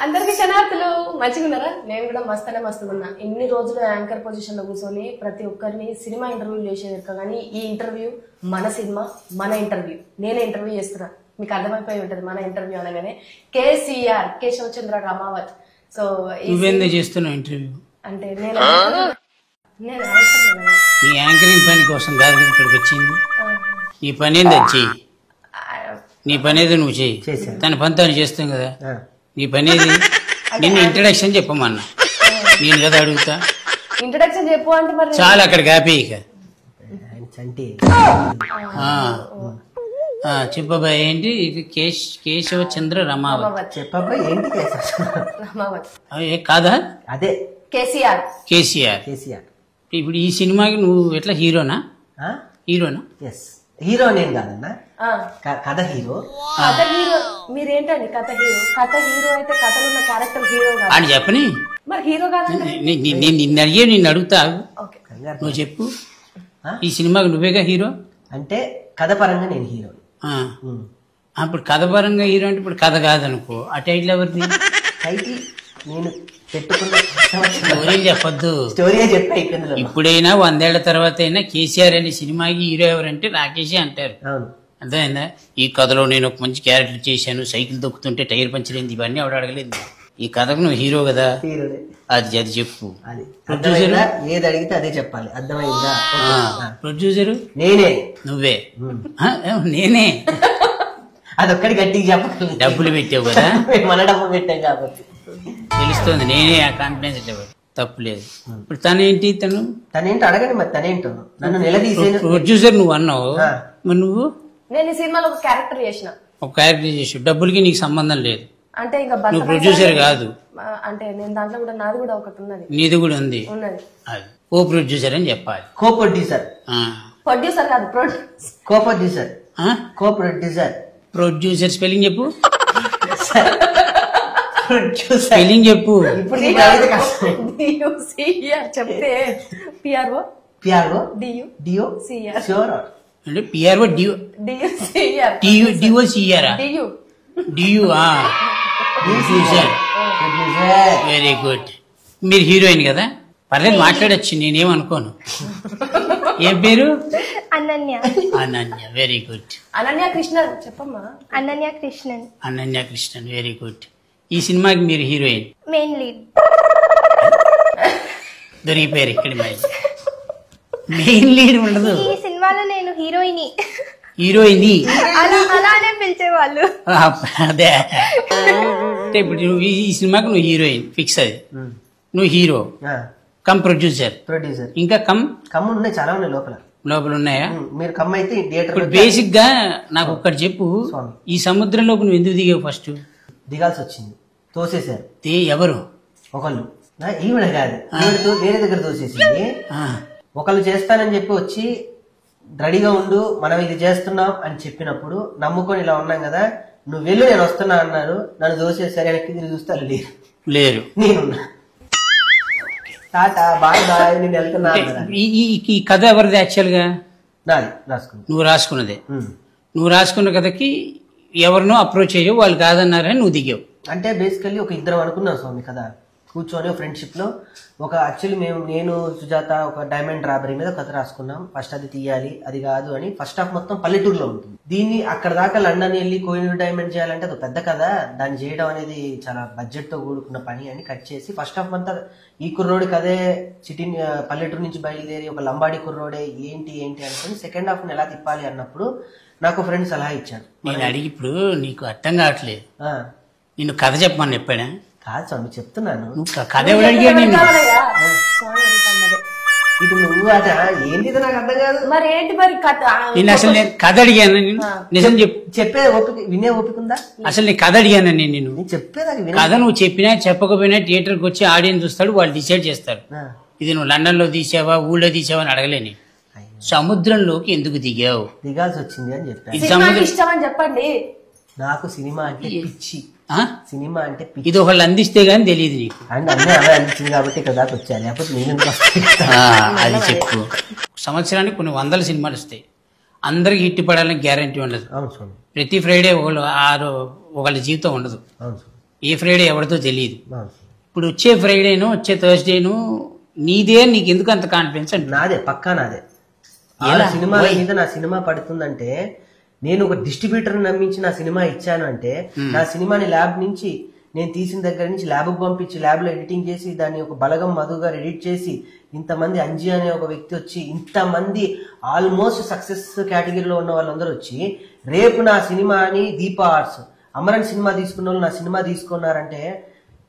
అందరికి శనార్థులు మంచిగా ఉన్నారా? నేను కూడా మస్తున్నా. ఇన్ని రోజులు యాంకర్ పొజిషన్ లో కూర్చొని ప్రతి ఒక్కరిని సినిమా ఇంటర్వ్యూలు చేసేది కానీ ఈ ఇంటర్వ్యూ మన సినిమా మన ఇంటర్వ్యూ. నేనే ఇంటర్వ్యూ చేస్తున్నా, మీకు అర్థమైపోయి ఉంటది మన ఇంటర్వ్యూ అనగానే. కేసీఆర్ కేశవచంద్ర రమావత్. సో చేస్తున్నా ఇంటర్వ్యూ అంటే నేను ఈ యాంకరింగ్ పని కోసం కాదు ఇక్కడికి వచ్చింది. నీ పని ఏంది వచ్చి, నీ పని ఏదో నువ్వు చెయ్యి, తన పని తను చేస్తాం కదా. నీ పని ఏది? నిన్ను ఇంట్రడక్షన్ చెప్పమన్నా, నేను కదా అడుగుతా. ఇంట్రడక్షన్ చెప్పు అంటే మరి చాలా అక్కడికి ఆపే ఇక చెప్పబాయ్ ఏంటి ఇది? కేశవచంద్ర రమావత్. చెప్పబాయ్ ఏంటి? రమావత్ కాదా? అదే కేసీఆర్. ఇప్పుడు ఈ సినిమాకి నువ్వు ఎట్లా హీరోనా? హీరో నేను కాదన్నా, కథ హీరో. కథ హీరో మీరేంటండి? కథ హీరో అయితే కథలో ఉన్న క్యారెక్టర్ హీరో కాదు అని చెప్పని మరి హీరో కాదండి. నేను నిన్ను అడిగే నిన్ను అడుగుతా, నువ్వు చెప్పు. ఈ సినిమాకి నువ్వేగా హీరో అంటే కథ పరంగా నేను హీరో. అప్పుడు కథ పరంగా హీరో అంటే ఇప్పుడు కథ కాదనుకో. ఆ టైటిల్ ఎవరిది? టైటిల్ నేను పెట్టుకున్న స్టోరీ చెప్పొద్దు. స్టోరీ చెప్పా. ఇప్పుడైనా 100 ఏళ్ల తర్వాత అయినా కేసీఆర్ అనే సినిమాకి హీరో ఎవరంటే రాకేషే అంటారు. అర్థమైందా? ఈ కథలో నేను ఒక మంచి క్యారెక్టర్ చేశాను, సైకిల్ దొక్కుతుంటే టైర్ పంచర్ అయింది, ఇవన్నీ ఆవిడ అడగలేదు. ఈ కథకు నువ్వు హీరో కదా, అది చెప్పు. ప్రొడ్యూసర్ ఏది అడిగితే అదే చెప్పాలి. అర్థమైందా? ప్రొడ్యూసర్ నేనే. నువ్వే? నేనే. అదొక్కడి గట్టిగా చెప్పాలి. డబ్బులు పెట్టావు కదా, మన డబ్బులు పెట్టాం కాబట్టి తెలుస్తుంది. నేనే ఆ కాన్ఫిడెన్స్ తప్పులేదు. ఇప్పుడు తనేంటి? తనేంటో అడగండి. మరి తనేంటో నన్ను నిలదీసే ప్రొడ్యూసర్ నువ్వు అన్నావు, మరి నువ్వు? నేను ఈ సినిమాలో ఒక క్యారెక్టర్ చేసావు, డబ్బులకి నీకు సంబంధం లేదు. అంటే ఇంకా నువ్వు ప్రొడ్యూసర్ కాదు. అంటే నేను దాంట్లో కూడా నాది కూడా ఒకటి ఉన్నది. నీది కూడా ఉంది. అది ఓ ప్రొడ్యూసర్ అని చెప్పాలి. కో ప్రొడ్యూసర్. ప్రొడ్యూసర్ కాదు, కో ప్రొడ్యూసర్. ప్రొడ్యూసర్ స్పెల్లింగ్ చెప్పు. స్పెల్లింగ్ చెప్పు. చెప్తే పిఆర్ఓ డియో సిఆర్ అంటే పిఆర్ఓ డియో సిఆర్ డియు. Very good. మీరు హీరోయిన్ కదా, పర్లేదు మాట్లాడచ్చు, నేనేమనుకోను. ఏం పేరు? అనన్య. Very good. అనన్య కృష్ణన్ చెప్పమ్మా. అనన్య కృష్ణన్. Very good. ఈ సినిమాకి మీరు హీరోయిన్, మెయిన్ లీడ్. దొరికిపోయారు ఇక్కడ. మెయిన్ లీడ్ ఉండదు ఈ సినిమాలో. నేను హీరోయిన్. అలానే పిలిచేవాళ్ళు. అదే అంటే ఇప్పుడు నువ్వు ఈ సినిమాకి నువ్వు హీరోయిన్ ఫిక్స్. అది నువ్వు హీరో కమ్ ప్రొడ్యూసర్. ఇంకా కమ్ ఉన్నాయి, చాలా ఉన్నాయి లోపల ఉన్నాయా? మీరు కమ్ అయితే ఇప్పుడు బేసిక్ గా నాకు ఒక్కటి చెప్పు, ఈ సముద్రంలోకి నువ్వు ఎందుకు దిగావు? ఫస్ట్ దిగాల్సి వచ్చింది, తోసేశారు. ఎవరు? ఒకళ్ళు. ఈవిడ కాదు, వేరే దగ్గర తోసేసింది. ఒకళ్ళు చేస్తానని చెప్పి వచ్చి రెడీగా ఉండు, మనం ఇది చేస్తున్నాం అని చెప్పినప్పుడు నమ్ముకొని ఇలా ఉన్నాం కదా, నువ్వు వెళ్ళు నేను వస్తున్నా అన్నారు. నన్ను దోసేసరి వెనక్కి తిరిగి చూస్తారు, లేరు. నేనున్నా. టాటా బాయ్ బాయ్, నేను వెళ్తున్నా. ఈ కథ ఎవరిది యాక్చువల్ గా? నాది. రాసుకున్నా. నువ్వు రాసుకున్నదే. నువ్వు రాసుకున్న కథకి ఎవరినో అప్రోచ్ అయ్యావు, వాళ్ళు కాదన్నారని నువ్వు దిగావు. అంటే బేసికల్లీ ఒక ఇద్దరం అనుకున్నాం స్వామి కథ కూర్చొని ఫ్రెండ్షిప్ లో. ఒక యాక్చువల్లీ నేను సుజాత ఒక డైమండ్ రాబరీ మీద కథ రాసుకున్నాం. ఫస్ట్ అది తీయాలి, అది కాదు అని. ఫస్ట్ హాఫ్ మొత్తం పల్లెటూరులో ఉంటుంది. దీన్ని అక్కడ దాకా లండన్ వెళ్ళి కోహినూర్ డైమండ్ చేయాలంటే అది పెద్ద కథ, దాన్ని చేయడం అనేది చాలా బడ్జెట్ తో కూడుకున్న పని అని కట్ చేసి ఫస్ట్ హాఫ్ అంతా ఈ కుర్రోడికి అదే సిటీ పల్లెటూరు నుంచి బయలుదేరి ఒక లంబాడి కుర్రోడే ఏంటి అనుకుని సెకండ్ హాఫ్ ని ఎలా తిప్పాలి అన్నప్పుడు నాకు ఫ్రెండ్ సలహా ఇచ్చాడు. నేను అడిగి ఇప్పుడు నీకు అర్థం కావట్లేదు, నిన్ను కథ చెప్పమని చెప్పాడా? కాదు స్వామి, చెప్తున్నాను. కథ ఎవరు అడిగాడు? ఇటు నువ్వు అదా ఏంటి నాకు అర్థం కాదు. మరి ఏంటి మరి కథ? నేను అసలు నేను కథ అడిగాను, నిజం చెప్పేది ఓపిక వినే ఓపిక ఉందా? అసలు నేను కథ అడిగాను. నేను చెప్పేది కథ నువ్వు చెప్పినా చెప్పకపోయినా థియేటర్కి వచ్చి ఆడియన్స్ చూస్తాడు, వాళ్ళు డిసైడ్ చేస్తారు. ఇది నువ్వు లండన్ లో తీసావా ఊళ్ళో తీసావా అని అడగలేని. సముద్రంలోకి ఎందుకు దిగావు? దిగాల్సి వచ్చింది అని చెప్పాను. ఇది సముద్రం ఇష్టం అని చెప్పండి. నాకు సినిమా అంటే పిచ్చి. సినిమా అంటే ఇది ఒకళ్ళు అందిస్తే గానీ తెలియదు నీకు. అంటే అన్నీ అవే అందించింది కాబట్టి ఇక్కడ దాకా వచ్చా, లేకపోతే నేను అది చెప్పు. సంవత్సరానికి కొన్ని 100 సినిమాలు వస్తాయి, అందరికి హిట్ పడాలని గ్యారంటీ ఉండదు. ప్రతి ఫ్రైడే ఒకళ్ళ జీవితం ఉండదు. ఏ ఫ్రైడే ఎవరితో తెలియదు. ఇప్పుడు వచ్చే ఫ్రైడేను వచ్చే థర్స్డేను నీదే, నీకు ఎందుకు అంత కాన్ఫిడెన్స్ అంటే? నాదే, పక్కా నాదే. సినిమా మీద నా సినిమా పడుతుందంటే, నేను ఒక డిస్ట్రిబ్యూటర్ నమ్మించి నా సినిమా ఇచ్చాను అంటే, నా సినిమాని ల్యాబ్ నుంచి నేను తీసిన దగ్గర నుంచి ల్యాబ్కి పంపించి ల్యాబ్లో ఎడిటింగ్ చేసి దాన్ని ఒక బలగం మధు గారు ఎడిట్ చేసి ఇంతమంది అంజీ అనే ఒక వ్యక్తి వచ్చి ఇంతమంది ఆల్మోస్ట్ సక్సెస్ కేటగిరీలో ఉన్న వాళ్ళందరూ వచ్చి రేపు నా సినిమాని దీపా ఆర్ట్స్ అమరన్ సినిమా తీసుకున్న వాళ్ళు నా సినిమా తీసుకున్నారంటే,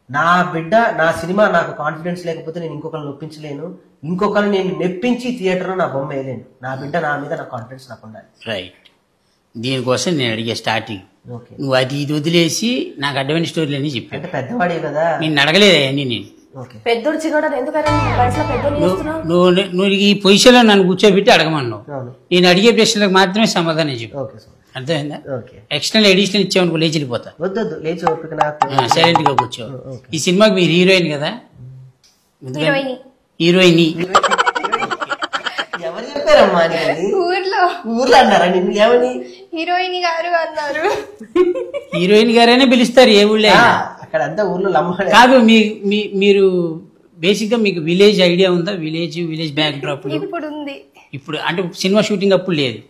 నా బిడ్డ నా సినిమా నాకు కాన్ఫిడెన్స్ లేకపోతే నేను ఇంకొకరిని నొప్పించలేను, ఇంకొకరిని నేను నెప్పించి థియేటర్లో నా బొమ్మ వేయలేను. నా బిడ్డ నా మీద నా కాన్ఫిడెన్స్ నాకు ఉండాలి. రైట్. దీనికోసం నేను అడిగే స్టార్టింగ్, ఓకే, నువ్వు అది ఇది వదిలేసి నాకు అడ్వాన్స్ స్టోరీలు అని చెప్పాను. అంటే పెద్దవాడే కదా, నేను అడగలేదు అవన్నీ. నేను ఓకే, పెద్దోడు చిన్నోడు ఎందుకని వయసులో పెద్దోడు చేస్తున్నావు? నువ్వు ఈ పొజిషన్లో నన్ను కూర్చోబెట్టి అడగమన్నావు. అవును, నేను అడిగే ప్రశ్నలకు మాత్రమే సమాధానం చెప్పు. ఓకే సార్, అర్థమైందా? ఓకే. ఎక్స్టర్నల్ ఎడిషనల్ ఇచ్చామనుకో లేచిపోతా. వద్దొద్దు, లేచి ఓపిక నాకు. సైలెంట్ గా కూర్చో. ఈ సినిమాకి మీరు హీరోయిన్ కదా? హీరోయిన్ హీరోయిన్ ఎవరు చెప్పారమ్మా? ఊర్లో అన్నారా నిన్ను? ఏమని? హీరోయిన్ గారు అన్నారు. హీరోయిన్ గారైనా పిలుస్తారు ఏ ఊళ్ళో. అక్కడ అంతా ఊర్లో లమ్మాడే కాదు. మీరు బేసిక్ గా మీకు విలేజ్ ఐడియా ఉందా? విలేజ్ బ్యాక్ డ్రాప్ ఇప్పుడు ఉంది. ఇప్పుడు అంటే సినిమా షూటింగ్ అప్పుడు లేదు,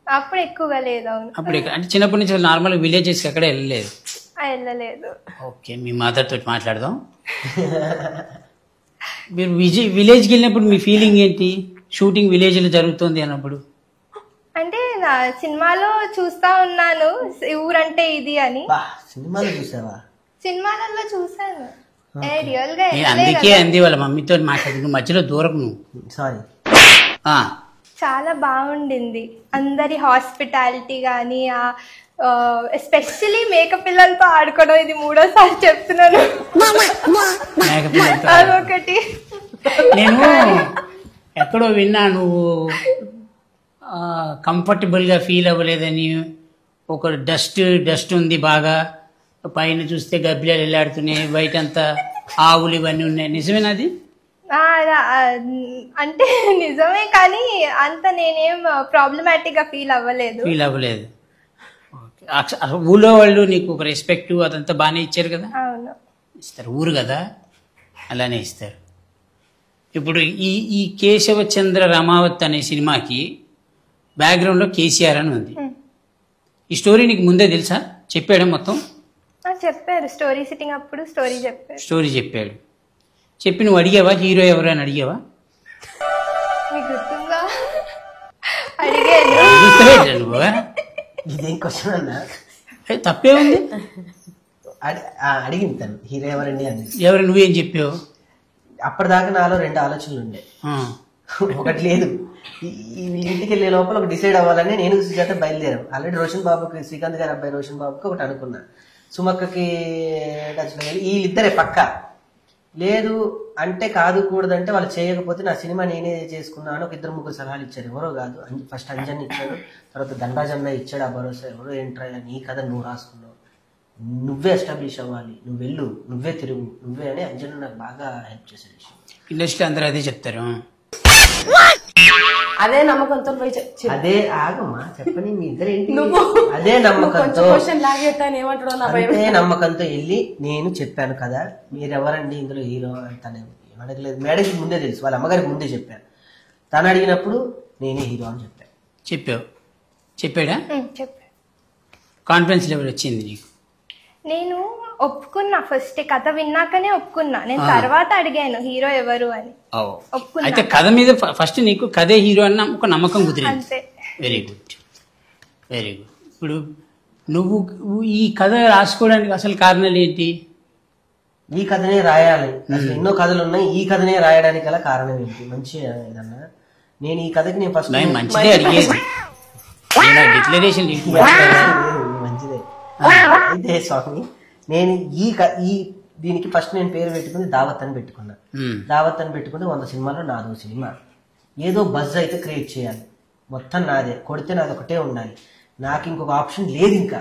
అప్పుడు ఎక్కువగా లేదు. అవును, అప్పుడు అంటే చిన్నప్పటి నుంచి నార్మల్ విలేజెస్ ఎక్కడ వెళ్ళలేదు. వెళ్ళలేదు. ఓకే, మీ మదర్ తోటి మాట్లాడదాం. మీరు విలేజ్కి వెళ్ళినప్పుడు మీ ఫీలింగ్ ఏంటి? షూటింగ్ విలేజ్ లో జరుగుతుంది అన్నప్పుడు. అంటే నా సినిమాలో చూస్తా ఉన్నాను ఊరంటే ఇది అని. సినిమాలో చూసావా? సినిమాలలో చూసాను, రియల్ గా అందుకే అంది వాళ్ళ మమ్మీతో మాట్లాడి మధ్యలో దూరం నువ్వు. సారీ. చాలా బాగుండింది. అందరి హాస్పిటాలిటీ గానీ, ఎస్పెషలీ మేక పిల్లలతో ఆడుకోవడం, ఇది 3వ సారి చెప్తున్నాను. అదొకటి. నేను ఎక్కడో విన్నా నువ్వు కంఫర్టబుల్ గా ఫీల్ అవ్వలేదని. ఒక డస్ట్ ఉంది బాగా, పైన చూస్తే గబ్బిలాలు వెళ్ళాడుతున్నాయి, బయట అంతా ఆవులు ఇవన్నీ ఉన్నాయి. నిజమేనాది? అంటే నిజమే, కానీ అంత నేనేం ప్రాబ్లమాటిక్ గా ఫీల్ అవ్వలేదు. ఊళ్ళో వాళ్ళు నీకు ఒక రెస్పెక్ట్ అదంతా బాగానే ఇచ్చారు కదా? అవును, ఇస్తారు. ఊరు కదా, అలానే ఇస్తారు. ఇప్పుడు ఈ కేశవ చంద్ర రమావత్ అనే సినిమాకి బ్యాక్గ్రౌండ్ లో కేసీఆర్ అని ఉంది. ఈ స్టోరీ నీకు ముందే తెలుసా? చెప్పాడు మొత్తం? చెప్పారు. స్టోరీ సిట్టింగ్ అప్పుడు స్టోరీ చెప్పాడు. చెప్పి నువ్వు అడిగావా హీరో ఎవరు అని అడిగావా? మీకు గుర్తుందా? అడిగాను. నువ్వు ఇదేం క్వశ్చన్ అన్నా? తప్పే ఉంది. అడిగింది తను, హీరో ఎవరండి అని. ఎవరు? నువ్వేం చెప్పావు? అప్పటిదాకా నాలో 2 ఆలోచనలు ఉండే. ఒకటి లేదు, ఇంటికి వెళ్ళే లోపల ఒక డిసైడ్ అవ్వాలని నేను సుజాత బయలుదేరాం. ఆల్రెడీ రోషన్ బాబుకి, శ్రీకాంత్ గారి అబ్బాయి రోషన్ బాబుకి ఒకటి అనుకున్నా, సుమక్కకి టచ్లో వెళ్ళి వీళ్ళిద్దరే పక్క లేదు అంటే కాదు కూడదంటే వాళ్ళు చేయకపోతే నా సినిమా నేనే చేసుకున్నాను. ఒక 2-3 సలహాలు ఇచ్చారు. ఎవరో కాదు, ఫస్ట్ అంజన్ ఇచ్చాడు, తర్వాత ధనరాజన్న ఇచ్చాడు ఆ భరోసా. ఎవరో ఏంట్రా నీ కథ నువ్వు రాసుకున్నావు, నువ్వే ఎస్టాబ్లిష్ అవ్వాలి, నువ్వు వెళ్ళు, నువ్వే తిరుగు, నువ్వే అని అంజన్ నాకు బాగా హెల్ప్ చేశాడు. ఇండస్ట్రీ అందరూ అదే చెప్తారు. అదే నమ్మకంతో అదే ఆగమ్మా చెప్పని మీ ఇద్దరేంటి? అదే నమ్మకంతో అదే నమ్మకంతో వెళ్ళి నేను చెప్పాను కదా, మీరెవరండి ఇందులో హీరో తనే అడగలేదు. మేడకి ముందే తెలుసు, వాళ్ళ అమ్మగారికి ముందే చెప్పాను. తను అడిగినప్పుడు నేనే హీరో అని చెప్పాడా? కాన్ఫిడెన్స్ లెవెల్ వచ్చింది నీకు? నేను ఒప్పుకున్నా, ఫస్ట్ కథ విన్నాకనే ఒప్పుకున్నా. నేను తర్వాత అడిగాను హీరో ఎవరు అని. అయితే కథ మీద ఫస్ట్ నీకు కథే హీరో అన్న ఒక నమ్మకం కుదిరింది. Very good. ఇప్పుడు నువ్వు ఈ కథ రాసుకోవడానికి అసలు కారణాలు ఏంటి? ఈ కథనే రాయాలి, అసలు ఎన్నో కథలు ఉన్నాయి, ఈ కథనే రాయడానికి గల కారణం ఏంటి? మంచి ఏదన్నా నేను ఈ కథకి నేను ఫస్ట్ మంచిదే అడిగేది, డిక్లరేషన్ మంచిదే. అయితే స్వామి నేను ఈ దీనికి ఫస్ట్ నేను పేరు పెట్టుకుని దావత్ అని పెట్టుకున్నా. దావత్ అని పెట్టుకుంటే 100 సినిమాలో నాదో సినిమా. ఏదో బజ్ అయితే క్రియేట్ చేయాలి, మొత్తం నాదే, కొడితే నాది ఒకటే ఉండాలి, నాకు ఇంకొక ఆప్షన్ లేదు. ఇంకా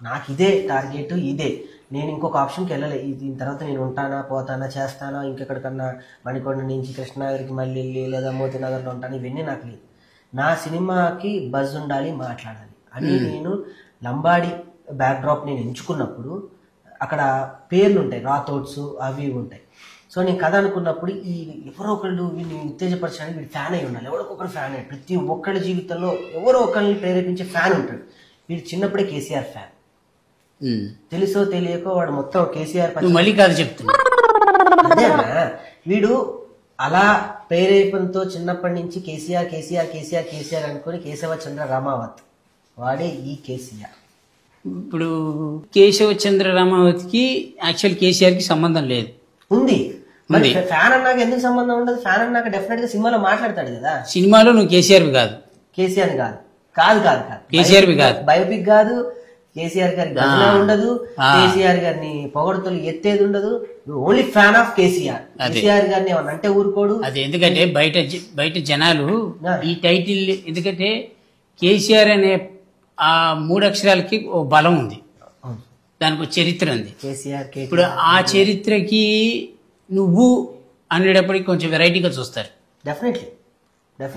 నాకు ఇదే టార్గెట్, ఇదే. నేను ఇంకొక ఆప్షన్కి వెళ్ళలేదు. దీని తర్వాత నేను ఉంటానా, పోతానా, చేస్తానా, ఇంకెక్కడికన్నా మణికొండ నుంచి కృష్ణనగర్కి మళ్ళీ వెళ్ళి లేదా మోతీనగర్లో ఉంటాను, ఇవన్నీ నాకు లేదు. నా సినిమాకి బజ్ ఉండాలి, మాట్లాడాలి అని నేను లంబాడి బ్యాక్ డ్రాప్ నేను ఎంచుకున్నప్పుడు అక్కడ పేర్లు ఉంటాయి, రాథోడ్స్ అవి ఉంటాయి. సో నేను కథ అనుకున్నప్పుడు ఈ ఎవరో ఒకళ్ళు వీడిని ఉత్తేజపరచడానికి వీడు ఫ్యాన్ అయి ఉండాలి, ఎవరో ఒకరు ఫ్యాన్ అయ్యి, ప్రతి ఒక్కళ్ళ జీవితంలో ఎవరో ఒకరిని ప్రేరేపించే ఫ్యాన్ ఉంటాడు. వీడు చిన్నప్పుడే కేసీఆర్ ఫ్యాన్, తెలుసో తెలియకో వాడు మొత్తం కేసీఆర్ మళ్ళీ కాదు చెప్తున్నా. అదేనా వీడు అలా ప్రేరేపణతో చిన్నప్పటి నుంచి కేసీఆర్ కేసీఆర్ కేసీఆర్ కేసీఆర్ అనుకుని కేశవ చంద్ర రామావత్ వాడే ఈ కేసీఆర్. ఇప్పుడు కేశవ చంద్ర రామావతికి యాక్చువల్ కేసీఆర్ కి సంబంధం లేదు. ఉంది మరి ఫ్యాన్ అన్నాక ఎందుకు సంబంధం ఉండదు? ఫ్యాన్ అన్నాక డెఫినెట్ గా సినిమాలో మాట్లాడతాడు కదా. సినిమాలో నువ్వు కేసీఆర్ కాదు, కేసీఆర్ కాదు కాదు కాదు కాదు కేసీఆర్ కాదు, బయోపిక్ కాదు, కేసీఆర్ గారి గజన ఉండదు, కేసీఆర్ గారిని పొగడుతలు ఎత్తేది ఉండదు, only fan of KCR. KCR గారిని ఏమన్నా అంటే ఊరుకోడు. అది ఎందుకంటే బయట జనాలు ఈ టైటిల్, ఎందుకంటే కేసీఆర్ అనే ఆ 3 అక్షరాలకి ఓ బలం ఉంది, దానికి ఒక చరిత్ర ఉంది. కేసీఆర్ ఇప్పుడు ఆ చరిత్రకి నువ్వు అనేటప్పటికి కొంచెం వెరైటీగా చూస్తారు. డెఫినెట్లీ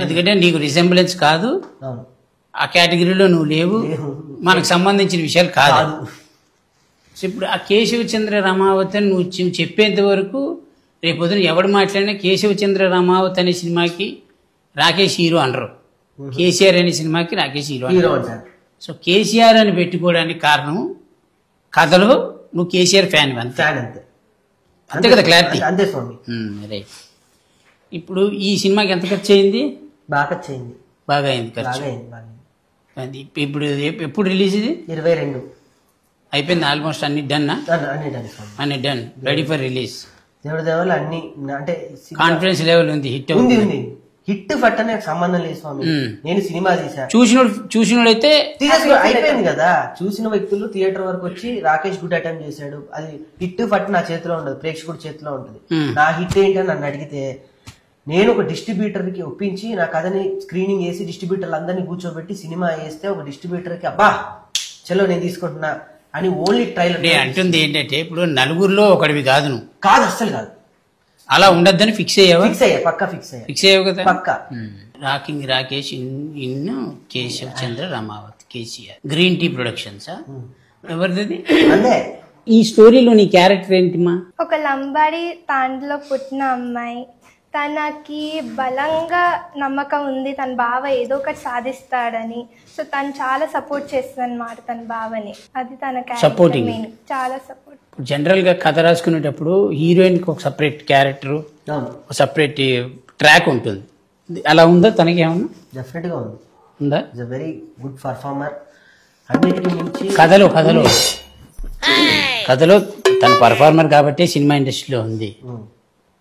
ఎందుకంటే నీకు రిసెంబ్లెన్స్ కాదు, ఆ కేటగిరీలో నువ్వు లేవు, మనకు సంబంధించిన విషయాలు కాదు. సో ఇప్పుడు ఆ కేశవచంద్ర రామావత్ అని నువ్వు చెప్పేంత వరకు రేపొద్దున ఎవడు మాట్లాడినా కేశవచంద్ర రామావత్ అనే సినిమాకి రాకేష్ హీరో అనరు, కేసీఆర్ అనే సినిమాకి రాకేష్ హీరో అంటారు. సో కేసీఆర్ అని పెట్టుకోవడానికి కారణం కథలో నువ్వు కేసీఆర్ ఫ్యాన్ అంతే కదా, క్లారిటీ అంతే స్వామి. రైట్. ఇప్పుడు ఈ సినిమాకి ఎంత ఖర్చు అయింది? బాగా ఖర్చు అయింది. బాగా అయింది ఖర్చు. ఇప్పుడు ఎప్పుడు రిలీజ్ ఇది? 22 అయిపోయింది ఆల్మోస్ట్. అన్ని డన్, అన్ని డన్, రెడీ ఫర్ రిలీజ్. దేవుడి దేవాలు అన్ని అంటే కాన్ఫిడెన్స్ లెవెల్ ఉంది, హిట్ ఉంది. హిట్ ఫట్ అనే సంబంధం లేదు స్వామి. నేను సినిమా తీసా, చూసినోడైతే అయిపోయింది కదా. చూసిన వ్యక్తులు థియేటర్ వరకు వచ్చి రాకేష్ గుడ్ అటెంప్ట్ చేశాడు, అది హిట్ ఫట్ నా చేతిలో ఉండదు, ప్రేక్షకుడి చేతిలో ఉంటుంది. నా హిట్ ఏంటని నన్ను అడిగితే నేను ఒక డిస్ట్రిబ్యూటర్ కి ఒప్పించి నా కథని స్క్రీనింగ్ చేసి డిస్ట్రిబ్యూటర్లు అందరినీ కూర్చోబెట్టి సినిమా వేస్తే ఒక డిస్ట్రిబ్యూటర్ కి అబ్బా చలో నేను తీసుకుంటున్నా అని ఓన్లీ ట్రైలర్ అంటుంది. ఏంటంటే ఇప్పుడు నలుగురిలో ఒకటివి కాదు, నువ్వు కాదు, అస్సలు కాదు, అలా ఉండద్దని ఫిక్స్ అయ్యావా? పక్కా ఫిక్స్ అయ్యావు కదా, పక్కా. రాకింగ్ రాకేష్ ఇన్ Keshav Chandra Ramavath, KCR, green tea productions. ఎవరిది అదే? ఈ స్టోరీలో నీ క్యారెక్టర్ ఏంటిమా? ఒక లంబాడి తాండ్లో పుట్టిన అమ్మాయి, తనకి బలంగా నమ్మకం ఉంది తన బావ ఏదో ఒకటి సాధిస్తాడని. సో తను చాలా సపోర్ట్ చేస్తుంది అన్నమాట తన బావని. అది తన సపోర్టింగ్, చాలా సపోర్ట్. జనరల్ గా కథ రాసుకునేటప్పుడు హీరోయిన్ కి ఒక సపరేట్ క్యారెక్టర్, ఒక సపరేట్ ట్రాక్ ఉంటుంది. అలా ఉందా తనకి? ఏమన్నా డెఫినెట్ గా ఉందా? Very good performer. అన్నిటికీ మించి కథలో తన పర్ఫార్మర్ కాబట్టి సినిమా ఇండస్ట్రీలో ఉంది.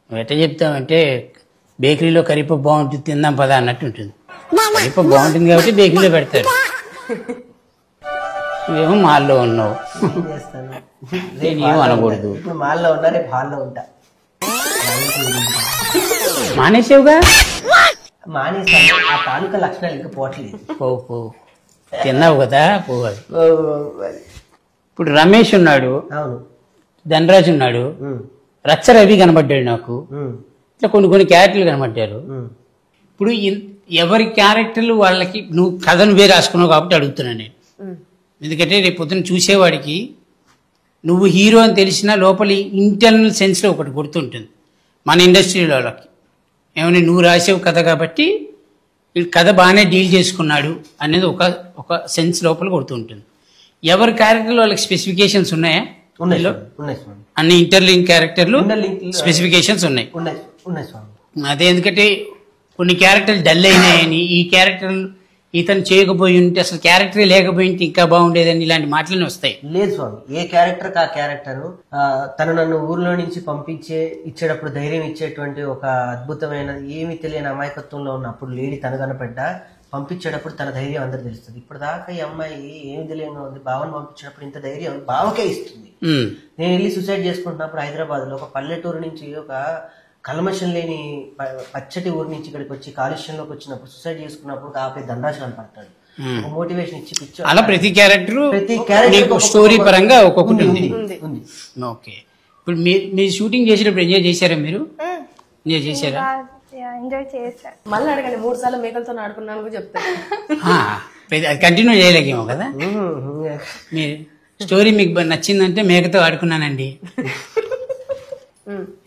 నువ్వు ఎట్లా చెప్తావంటే బేకరీలో కరిపప్పు బాగుంటుంది తిందాం పదా అన్నట్టు ఉంటుంది. కరిపప్పు బాగుంటుంది కాబట్టి బేకరీలో పెడతారు, నువ్వేమో మాల్లో ఉన్నావు. నేనేమో అనకూడదు. ఇప్పుడు మాల్లో ఉన్నా, రేపు హాల్లో ఉంటా. మానేసావుగా? మానేసాను. ఆ తాలూకా లక్షణాలు ఇంకా పోవట్లేదు. పో తిన్నావు కదా, పోవాలి. ఇప్పుడు రమేష్ ఉన్నాడు, అవును, ధనరాజ్ ఉన్నాడు, రచ్చ రవి కనబడ్డాడు, నాకు ఇట్లా కొన్ని క్యారెక్టర్లు కనబడ్డారు. ఇప్పుడు ఎవరి క్యారెక్టర్లు వాళ్ళకి నువ్వు కథ నువ్వే రాసుకున్నావు కాబట్టి అడుగుతున్నాను నేను. ఎందుకంటే రేపు పొద్దున చూసేవాడికి నువ్వు హీరో అని తెలిసినా లోపలి ఇంటర్నల్ సెన్స్లో ఒకటి గుర్తుంటుంది మన ఇండస్ట్రీలో వాళ్ళకి. ఏమని నువ్వు రాసేవు కథ కాబట్టి ఈ కథ బాగానే డీల్ చేసుకున్నాడు అనేది ఒక సెన్స్ లోపల గుర్తుంటుంది. ఎవరి క్యారెక్టర్లు వాళ్ళకి స్పెసిఫికేషన్స్ ఉన్నాయా? అన్ని ఇంటర్లింక్ క్యారెక్టర్లు స్పెసిఫికేషన్స్ ఉన్నాయి. అదే ఎందుకంటే కొన్ని క్యారెక్టర్లు డల్ అయినాయని, ఈ క్యారెక్టర్ ఇతను చేయకపోయి ఉంటే అసలు క్యారెక్టరే లేకపోయి ఉంటే ఇంకా బాగుండేదని ఇలాంటి మాటలనే వస్తాయి. లేదు స్వామి, ఏ క్యారెక్టర్ ఆ క్యారెక్టర్ తను నన్ను ఊర్లో నుంచి ఇచ్చేటప్పుడు ధైర్యం ఇచ్చేటువంటి ఒక అద్భుతమైన ఏమి తెలియని అమాయకత్వంలో ఉన్నప్పుడు లేడీ తను కనపడ్డా పంపించేటప్పుడు తన ధైర్యం అందరికి తెలుస్తుంది. ఇప్పుడు దాకా ఈ అమ్మాయి ఏమి తెలియంగా ఉంది, బావని పంపించేటప్పుడు ఇంత ధైర్యం బావకే ఇస్తుంది. నేను వెళ్ళి సూసైడ్ చేసుకుంటున్నప్పుడు హైదరాబాద్ లో ఒక పల్లెటూరు నుంచి ఒక కల్మషం లేని పచ్చటి ఊరి నుంచి ఇక్కడికి వచ్చి కాలుష్యంలోకి వచ్చినప్పుడు సూసైడ్ చేసుకున్నప్పుడు ఆపే ధనరాజు కనపడతాడు. మోటివేషన్ ఇచ్చి పిచ్చి అలా ప్రతి క్యారెక్టర్ స్టోరీ పరంగా ఒక్కొక్కటి ఉంది. ఓకే, ఇప్పుడు మీరు షూటింగ్ చేసేటప్పుడు ఎంజాయ్ చేశారా? మీరు ఎంజాయ్ చేశారా? ఎంజాయ్ చేశారు. మళ్ళీ అడగండి, 3 సార్లు మేకలతో ఆడుకున్నాను చెప్తాను. అది కంటిన్యూ చేయలేకేమో కదా మీరు. స్టోరీ మీకు నచ్చిందంటే మేకతో ఆడుకున్నానండి.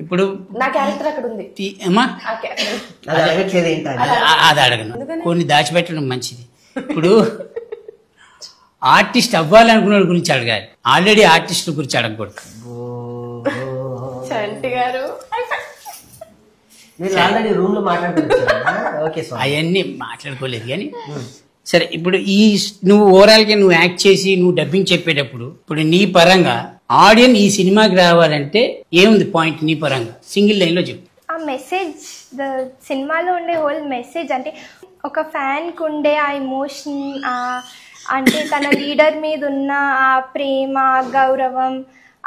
ఇప్పుడు నా క్యారెక్టర్ అక్కడ ఉంది. అమ్మా ఆ character. అది అడగట్లేదు ఏంటి అని. అది అడగను, కొన్ని దాచిపెట్టడం మంచిది. ఇప్పుడు ఆర్టిస్ట్ అవ్వాలనుకున్న వాళ్ళ గురించి అడగాలి, ఆల్రెడీ ఆర్టిస్టుల గురించి అడగకూడదు. చంటి గారు మీరు ఆల్రెడీ రూమ్ లో మాట్లాడుతున్నారు. ఓకే స్వామి. అవన్నీ మాట్లాడుకోలేదు కానీ సరే. ఇప్పుడు నువ్వు ఓవరాల్ గా నువ్వు యాక్ట్ చేసి నువ్వు డబ్బింగ్ చెప్పేటప్పుడు ఇప్పుడు నీ పరంగా ఆడియన్స్ ఈ సినిమాకి రావాలంటే ఏముంది పాయింట్ నీ పరంగా సింగిల్ లైన్ లో చెప్పు. ఆ మెసేజ్, సినిమాలో ఉండే హోల్ మెసేజ్ అంటే ఒక ఫ్యాన్కి ఉండే ఆ ఎమోషన్, అంటే తన లీడర్ మీద ఉన్న ఆ ప్రేమ, గౌరవం,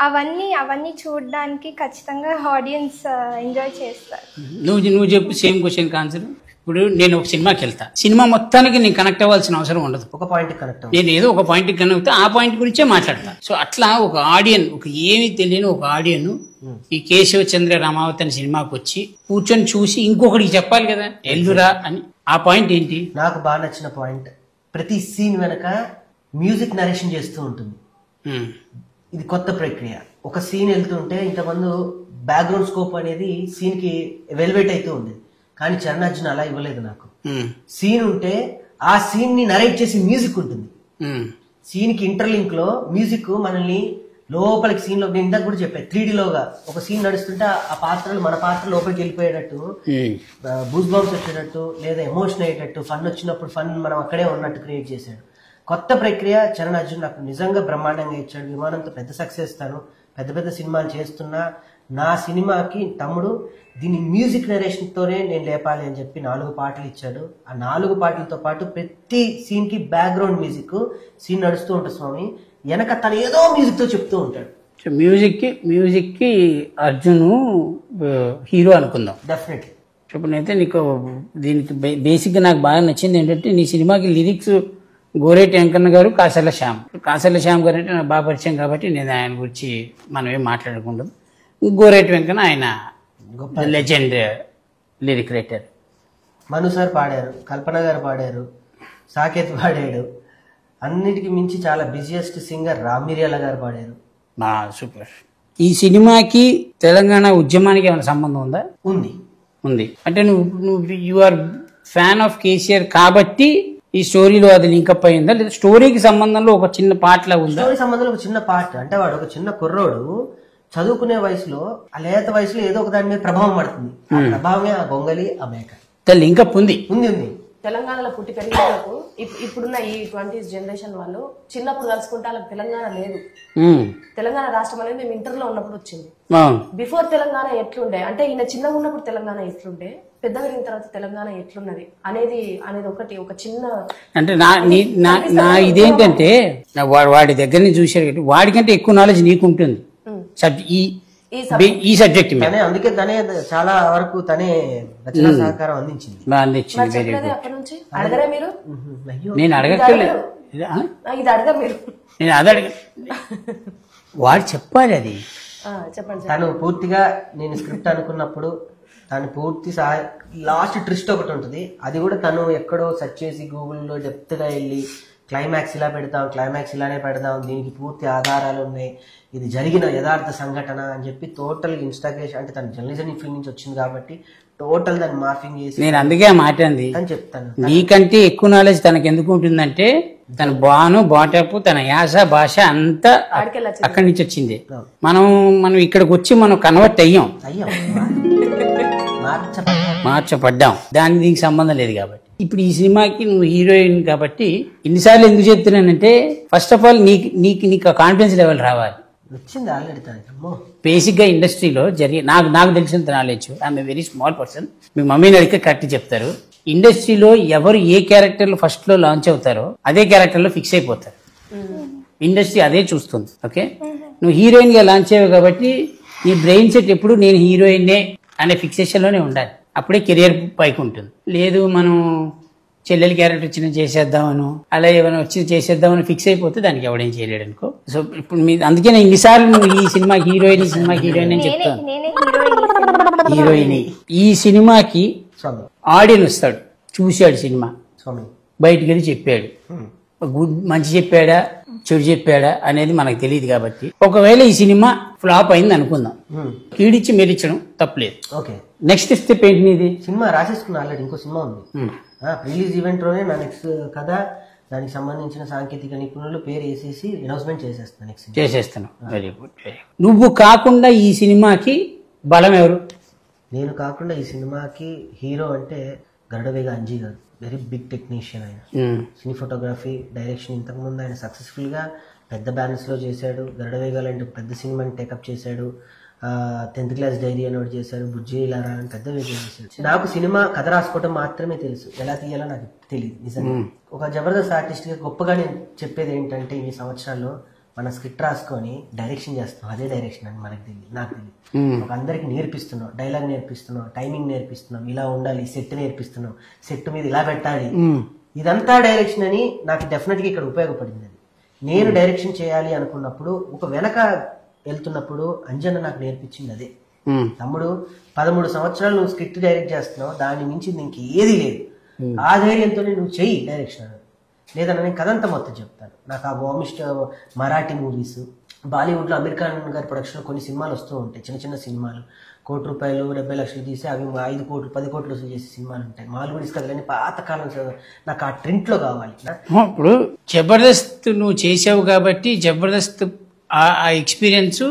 అవన్నీ చూడడానికి ఖచ్చితంగా ఆడియన్స్ ఎంజాయ్ చేస్తారు. నువ్వు చెప్పు సేమ్ క్వశ్చన్ ఆన్సర్. ఇప్పుడు నేను ఒక సినిమాకి వెళ్తా, సినిమా మొత్తానికి నేను కనెక్ట్ అవ్వాల్సిన అవసరం ఉండదు. ఒక పాయింట్ కనెక్ట్ నేను ఏదో ఒక పాయింట్ కనెక్ట్ అవుతా, ఆ పాయింట్ గురించే మాట్లాడతా. సో అట్లా ఒక ఆడియన్, ఒక ఏమీ తెలియని ఒక ఆడియన్ ఈ కేశవ చంద్ర రామావతి అనే సినిమాకి వచ్చి కూర్చొని చూసి ఇంకొకటికి చెప్పాలి కదా ఎల్లురా అని. ఆ పాయింట్ ఏంటి? నాకు బాగా నచ్చిన పాయింట్, ప్రతి సీన్ వెనక మ్యూజిక్ నరేషన్ చేస్తూ ఉంటుంది. ఇది కొత్త ప్రక్రియ. ఒక సీన్ వెళ్తుంటే ఇంతమంది బ్యాక్గ్రౌండ్ స్కోప్ అనేది సీన్ కి వెల్వెట్ అయితే ఉంది, కానీ చరణార్జున అలా ఇవ్వలేదు. నాకు సీన్ ఉంటే ఆ సీన్ ని నరేట్ చేసి మ్యూజిక్ ఉంటుంది. సీన్ కి ఇంటర్లింక్ లో మ్యూజిక్ మనల్ని లోపలికి సీన్ లో, నేను ఇందాక కూడా చెప్పాను 3D లోగా ఒక సీన్ నడుస్తుంటే ఆ పాత్రలు మన పాత్ర లోపలికి వెళ్ళిపోయేటట్టు, బూస్ బాంబ్స్ వచ్చేటట్టు, లేదా ఎమోషన్ అయ్యేటట్టు, ఫన్ వచ్చినప్పుడు ఫన్ మనం అక్కడే ఉన్నట్టు క్రియేట్ చేశాడు. కొత్త ప్రక్రియ. చరణ్ అర్జున్ నాకు నిజంగా బ్రహ్మాండంగా ఇచ్చాడు. విమానంతో పెద్ద సక్సెస్ తాను పెద్ద పెద్ద సినిమాలు చేస్తున్నా నా సినిమాకి తమ్ముడు దీని మ్యూజిక్ నరేషన్ తోనే నేను లేపాలి అని చెప్పి 4 పాటలు ఇచ్చాడు. ఆ 4 పాటలతో పాటు ప్రతి సీన్ కి బ్యాక్గ్రౌండ్ మ్యూజిక్, సీన్ నడుస్తూ ఉంటుంది స్వామి, వెనక తను ఏదో మ్యూజిక్ తో చెప్తూ ఉంటాడు. మ్యూజిక్ కి అర్జున్ హీరో అనుకుందాం డెఫినెట్లీ. ఇప్పుడైతే నీకు దీనికి బేసిక్ గా నాకు బాగా నచ్చింది ఏంటంటే నీ సినిమాకి లిరిక్స్ గోరేటి వెంకన్న గారు, కాసర్ల శ్యామ్ గారు అంటే నాకు బాగా పరిచయం కాబట్టి నేను ఆయన గురించి మనం ఏం మాట్లాడకూడదు. గోరేటి వెంకన్న ఆయన గొప్ప లెజెండ్ లిరిక్ రైటర్. మను సార్ పాడారు, కల్పన గారు పాడారు, సాకేత్ పాడాడు, అన్నిటికీ మించి చాలా బిజియెస్ట్ సింగర్ రామిర్యాల గారు పాడారు. సూపర్. ఈ సినిమాకి తెలంగాణ ఉద్యమానికి ఏమైనా సంబంధం ఉందా? ఉంది. అంటే నువ్వు you are fan of KCR కాబట్టి ఈ స్టోరీలో అది లింకప్ అయిందా, లేదా స్టోరీకి సంబంధంలో ఒక చిన్న పాటలా ఉందా? స్టోరీ సంబంధంలో ఒక చిన్న పాట అంటే వాడు ఒక చిన్న కుర్రోడు చదువుకునే వయసులో, ఆ లేత వయసులో ఏదో ఒక దాని మీద ప్రభావం పడుతుంది. ఆ ప్రభావమే ఆ గొంగలి, ఆ మేక. లింకప్ ఉంది. తెలంగాణలో పుట్టి పెరిగిన వాళ్ళకు ఇప్పుడున్న ఈ 20s జనరేషన్ వాళ్ళు చిన్నప్పుడు కలుసుకుంటే వాళ్ళకి తెలంగాణ లేదు. తెలంగాణ రాష్ట్రం అనేది మేము ఇంటర్లో ఉన్నప్పుడు వచ్చింది. బిఫోర్ తెలంగాణ ఎట్లుండే అంటే ఈయన చిన్నగా ఉన్నప్పుడు తెలంగాణ ఎట్లుండే, పెద్ద పెరిగిన తర్వాత తెలంగాణ ఎట్లున్నది అనేది ఒకటి ఒక చిన్న అంటే నా ఇదేంటంటే వాడి దగ్గర నుంచి చూసారు, వాడికంటే ఎక్కువ నాలెడ్జ్ నీకుంటుంది ఈ సబ్జెక్ట్ మీద. అందుకే తనే చాలా వరకు తనే రచనా సహకారం అందించింది. నేను అడగక్కర్లేదు, నేను అది వాడు చెప్పాలి అది. తను పూర్తిగా నేను స్క్రిప్ట్ అనుకున్నప్పుడు తను పూర్తి లాస్ట్ ట్విస్ట్ ఒకటి ఉంటుంది, అది కూడా తను ఎక్కడో సెర్చ్ చేసి గూగుల్లో డెప్త్ గా వెళ్ళి క్లైమాక్స్ ఇలా పెడతాం, క్లైమాక్స్ ఇలానే పెడదాం, దీనికి పూర్తి ఆధారాలు ఉన్నాయి, ఇది జరిగిన యథార్థ సంఘటన అని చెప్పి టోటల్ ఇన్స్టాగ్రేషన్, అంటే తన జర్నలిజం ఫీల్డ్ నుంచి వచ్చింది కాబట్టి టోటల్ దాన్ని మార్ఫింగ్ చేసి. నేను అందుకే మాట్లాడింది అని చెప్తాను. నీకంటే ఎక్కువ నాలెడ్జ్ తనకు ఎందుకు ఉంటుందంటే తన బాటప్, తన యాస, భాష అంతా అక్కడి నుంచి వచ్చింది. మనం ఇక్కడికి వచ్చి మనం కన్వర్ట్ అయ్యాం, మార్చపడ్డాం, దానికి దీనికి సంబంధం లేదు. కాబట్టి ఇప్పుడు ఈ సినిమాకి నువ్వు హీరోయిన్ కాబట్టి ఇన్నిసార్లు ఎందుకు చెప్తున్నానంటే ఫస్ట్ ఆఫ్ ఆల్ నీకు కాన్ఫిడెన్స్ లెవెల్ రావాలి. వచ్చింది ఆల్రెడీ. బేసిక్ గా ఇండస్ట్రీలో నాకు తెలిసినంత knowledge, I'm very small person, మీ మమ్మీని అడిగితే కరెక్ట్ చెప్తారు. ఇండస్ట్రీలో ఎవరు ఏ క్యారెక్టర్ లో ఫస్ట్ లో లాంచ్ అవుతారో అదే క్యారెక్టర్ లో ఫిక్స్ అయిపోతారు. ఇండస్ట్రీ అదే చూస్తుంది. ఓకే, నువ్వు హీరోయిన్ గా లాంచ్ అయ్యావు కాబట్టి నీ బ్రెయిన్ సెట్ ఎప్పుడు నేను హీరోయిన్నే అనే ఫిక్సేషన్ లోనే ఉండాలి, అప్పుడే కెరియర్ పైకి ఉంటుంది. లేదు మనం చెల్లెలి క్యారెక్టర్ వచ్చిన చేసేద్దామను, అలా ఏమైనా వచ్చి చేసేద్దామని ఫిక్స్ అయిపోతే దానికి ఎవడేం చేయలేడు అనుకో. సో ఇప్పుడు అందుకే నేను ఇన్నిసార్లు నువ్వు ఈ సినిమా హీరోయిన్, ఈ సినిమా హీరోయిన్ అని చెప్తాను. హీరోయిన్ ఈ సినిమాకి ఆడియన్ వస్తాడు, చూశాడు సినిమా, బయటికి వెళ్ళి చెప్పాడు, మంచి చెప్పాడా చెడు చెప్పాడా అనేది మనకు తెలియదు కాబట్టి ఒకవేళ ఈ సినిమా ఫ్లాప్ అయింది అనుకుందాం, కీడిచ్చి మెరిచడం తప్పలేదు. ఓకే, నెక్స్ట్ స్టెప్ ఏంటి నీది? సినిమా రాసేసుకున్నా ఆల్రెడీ, ఇంకో సినిమా ఉంది. రిలీజ్ ఈవెంట్ లోనే నా నెక్స్ట్ కథ, దానికి సంబంధించిన సాంకేతిక నిపుణులు పేరు వేసేసి అనౌన్స్మెంట్ చేసేస్తాను. నెక్స్ట్ చేసేస్తాను. Very good, very good. నువ్వు కాకుండా ఈ సినిమాకి బలం ఎవరు? నేను కాకుండా ఈ సినిమాకి హీరో అంటే గరుడవేగ అంజీ గారు. వెరీ బిగ్ టెక్నీషియన్ ఆయన. సినీ ఫోటోగ్రఫీ, డైరెక్షన్ ఇంతకుముందు ఆయన సక్సెస్ఫుల్ గా పెద్ద బ్యానర్స్ లో చేశాడు. గరుడవేగ లాంటి పెద్ద సినిమాని టేకప్ చేశాడు. 10th క్లాస్ డైరీ అని ఒకటి చేశాడు. బుజ్జి లారా అని పెద్ద వేగం చేశాడు. నాకు సినిమా కథ రాసుకోవడం మాత్రమే తెలుసు, ఎలా తీయాలో నాకు తెలియదు నిజంగా. ఒక జబర్దస్త్ ఆర్టిస్ట్ గా గొప్పగా నేను చెప్పేది ఏంటంటే, ఈ సంవత్సరాల్లో మన స్క్రిప్ట్ రాసుకొని డైరెక్షన్ చేస్తాం, అదే డైరెక్షన్ అని మనకు తెలియదు, నాకు తెలియదు. ఒక అందరికి నేర్పిస్తున్నాం, డైలాగ్ నేర్పిస్తున్నాం, టైమింగ్ నేర్పిస్తున్నాం, ఇలా ఉండాలి, సెట్ నేర్పిస్తున్నాం, సెట్ మీద ఇలా పెట్టాలి, ఇదంతా డైరెక్షన్ అని నాకు డెఫినెట్ గా ఇక్కడ ఉపయోగపడింది. అది నేను డైరెక్షన్ చేయాలి అనుకున్నప్పుడు, ఒక వెనక వెళ్తున్నప్పుడు అంజన్న నాకు నేర్పించింది అదే. తమ్ముడు 13 సంవత్సరాలు నువ్వు స్క్రిప్ట్ డైరెక్ట్ చేస్తున్నావు, దాని మించి నీకు ఏది లేదు, ఆ ధైర్యంతో నువ్వు చెయ్యి డైరెక్షన్. లేదన్నా నేను కథంతా మొత్తం చెప్తాను. నాకు ఆ వామిస్ట్ మరాఠీ మూవీస్, బాలీవుడ్ లో అమీర్ ఖాన్ గారి ప్రొడక్షన్ కొన్ని సినిమాలు వస్తూ ఉంటాయి, చిన్న చిన్న సినిమాలు, ₹1 70 లక్షలు తీసి అవి 5 కోట్లు 10 కోట్లు వసూలు చేసే సినిమాలు ఉంటాయి. మాల్గుడీస్ కథలని పాతకాలం, నాకు ఆ ట్రెండ్ లో కావాలి. ఇప్పుడు జబర్దస్త్ నువ్వు చేసావు కాబట్టి జబర్దస్త్ ఆ ఎక్స్పీరియన్స్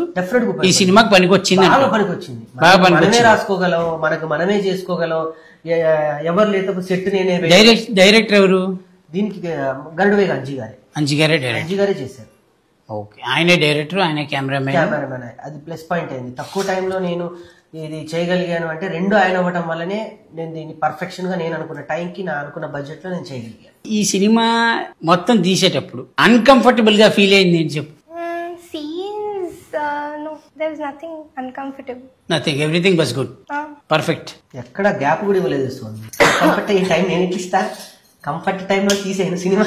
ఈ సినిమాకి పనికొచ్చింది. మనమే రాసుకోగలం, మనకు మనమే చేసుకోగలం, ఎవరు లేకపోతే సెట్ నేనే. డైరెక్టర్ ఎవరు దీనికి? గరుడవేగ అంజీ గారే చేశారు. ఓకే, ఆయనే డైరెక్టర్, ఆయన కెమెరామెన్. అది ప్లస్ పాయింట్ అయింది. తక్కువ టైంలో నేను ఇది చేయగలిగాను అంటే రెండు ఆయన అవ్వటం వల్లనే నేను దీన్ని పర్ఫెక్షన్ గా నేను అనుకున్న టైంకి, నా అనుకున్న బడ్జెట్ లో నేను చేయగలిగాను. ఈ సినిమా మొత్తం తీసేటప్పుడు అన్కంఫర్టబుల్ గా ఫీల్ అయింది నేను చెప్పు. No, there was nothing uncomfortable. Nothing, everything was good. Perfect. ఎక్కడ గ్యాప్ కూడా ఇవ్వలేదు స్వామి. కంఫర్ట్ ఈ టైం నేను ఇస్తా, కంఫర్ట్ టైంలో తీసేను సినిమా,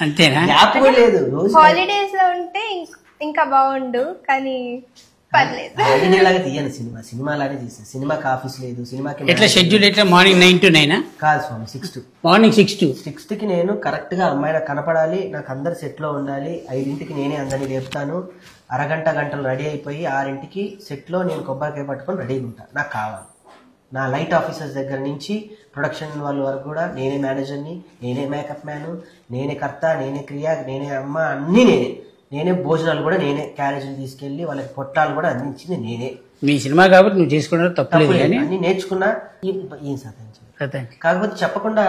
అంతేనా? గ్యాప్ కూడా లేదు. రోజు హాలిడేస్ లో ఉంటే ఇంకా బాగుండు, కానీ పర్లేదు. హాలిడే లాగా తీయను సినిమా, సినిమా లాగే తీసాను. సినిమాకి ఆఫీస్ లేదు, సినిమాకి ఎట్లా షెడ్యూల్ ఎట్లా? మార్నింగ్ 9 to 9 కాదు స్వామి, 6 to మార్నింగ్ 6 to 6 కి నేను కరెక్ట్ గా అమ్మాయిలా కనపడాలి, నాకు అందరు సెట్ లో ఉండాలి. 5ంటికి నేనే అందరినీ లేపుతాను, గంటలు రెడీ అయిపోయి 6ంటికి సెట్ లో నేను కొబ్బరికాయ పట్టుకొని రెడీగా ఉంటాను. నాకు కావాలి. నా లైట్ ఆఫీసర్స్ దగ్గర నుంచి ప్రొడక్షన్ వాళ్ళ వరకు కూడా నేనే మేనేజర్ని, నేనే మేకప్ మ్యాన్, నేనే కర్త, నేనే క్రియ, నేనే అమ్మ, అన్ని నేనే భోజనాలు కూడా నేనే, క్యారేజీలు తీసుకెళ్లి వాళ్ళకి పొట్టాలు కూడా అందించింది నేనే. మీ సినిమా కాబట్టి నువ్వు చేసుకున్నా తప్పలేదు, అన్ని నేర్చుకున్నా. ఏం సాధించాలి, కాకపోతే చెప్పకుండా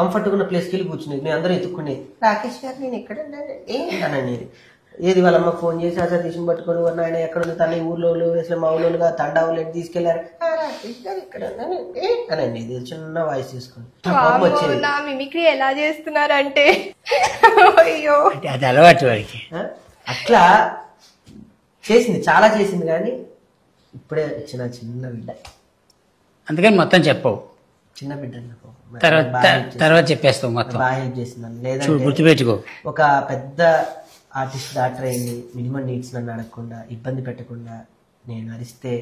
కంఫర్ట్ ఉన్న ప్లేస్కి వెళ్ళి కూర్చునేది. మేము అందరూ ఎత్తుక్కునేది, రాకేష్ గారు నేను ఎక్కడ అనేది. ఏది వాళ్ళ అమ్మకు ఫోన్ చేసి అసతీషన్ పట్టుకొని ఉన్న ఆయన ఎక్కడ ఉంది, తన ఊర్లో అసలు మా ఊళ్ళోగా తండావులు తీసుకెళ్లారు, రాకేష్ గారు ఇక్కడ అని అనేది చిన్న వాయిస్ తీసుకొని మిమిక్రీ ఎలా చేస్తున్నారంటే అయ్యో అది అలవాటు వాడికి. అట్లా చేసింది, చాలా చేసింది. కానీ ఇప్పుడే ఇచ్చిన చిన్న బిడ్డ, అందుకని మొత్తం చెప్పవు, చిన్న బిడ్డ తర్వాత చెప్పేస్తావు మొత్తం. బాగా హెల్ప్ చేసిందని. లేదా గుర్తుపెట్టుకో, ఒక పెద్ద ఆర్టిస్ట్ డాక్టర్ అయింది, మినిమం నీడ్స్ నన్ను అడగకుండా, ఇబ్బంది పెట్టకుండా, నేను అరిస్తే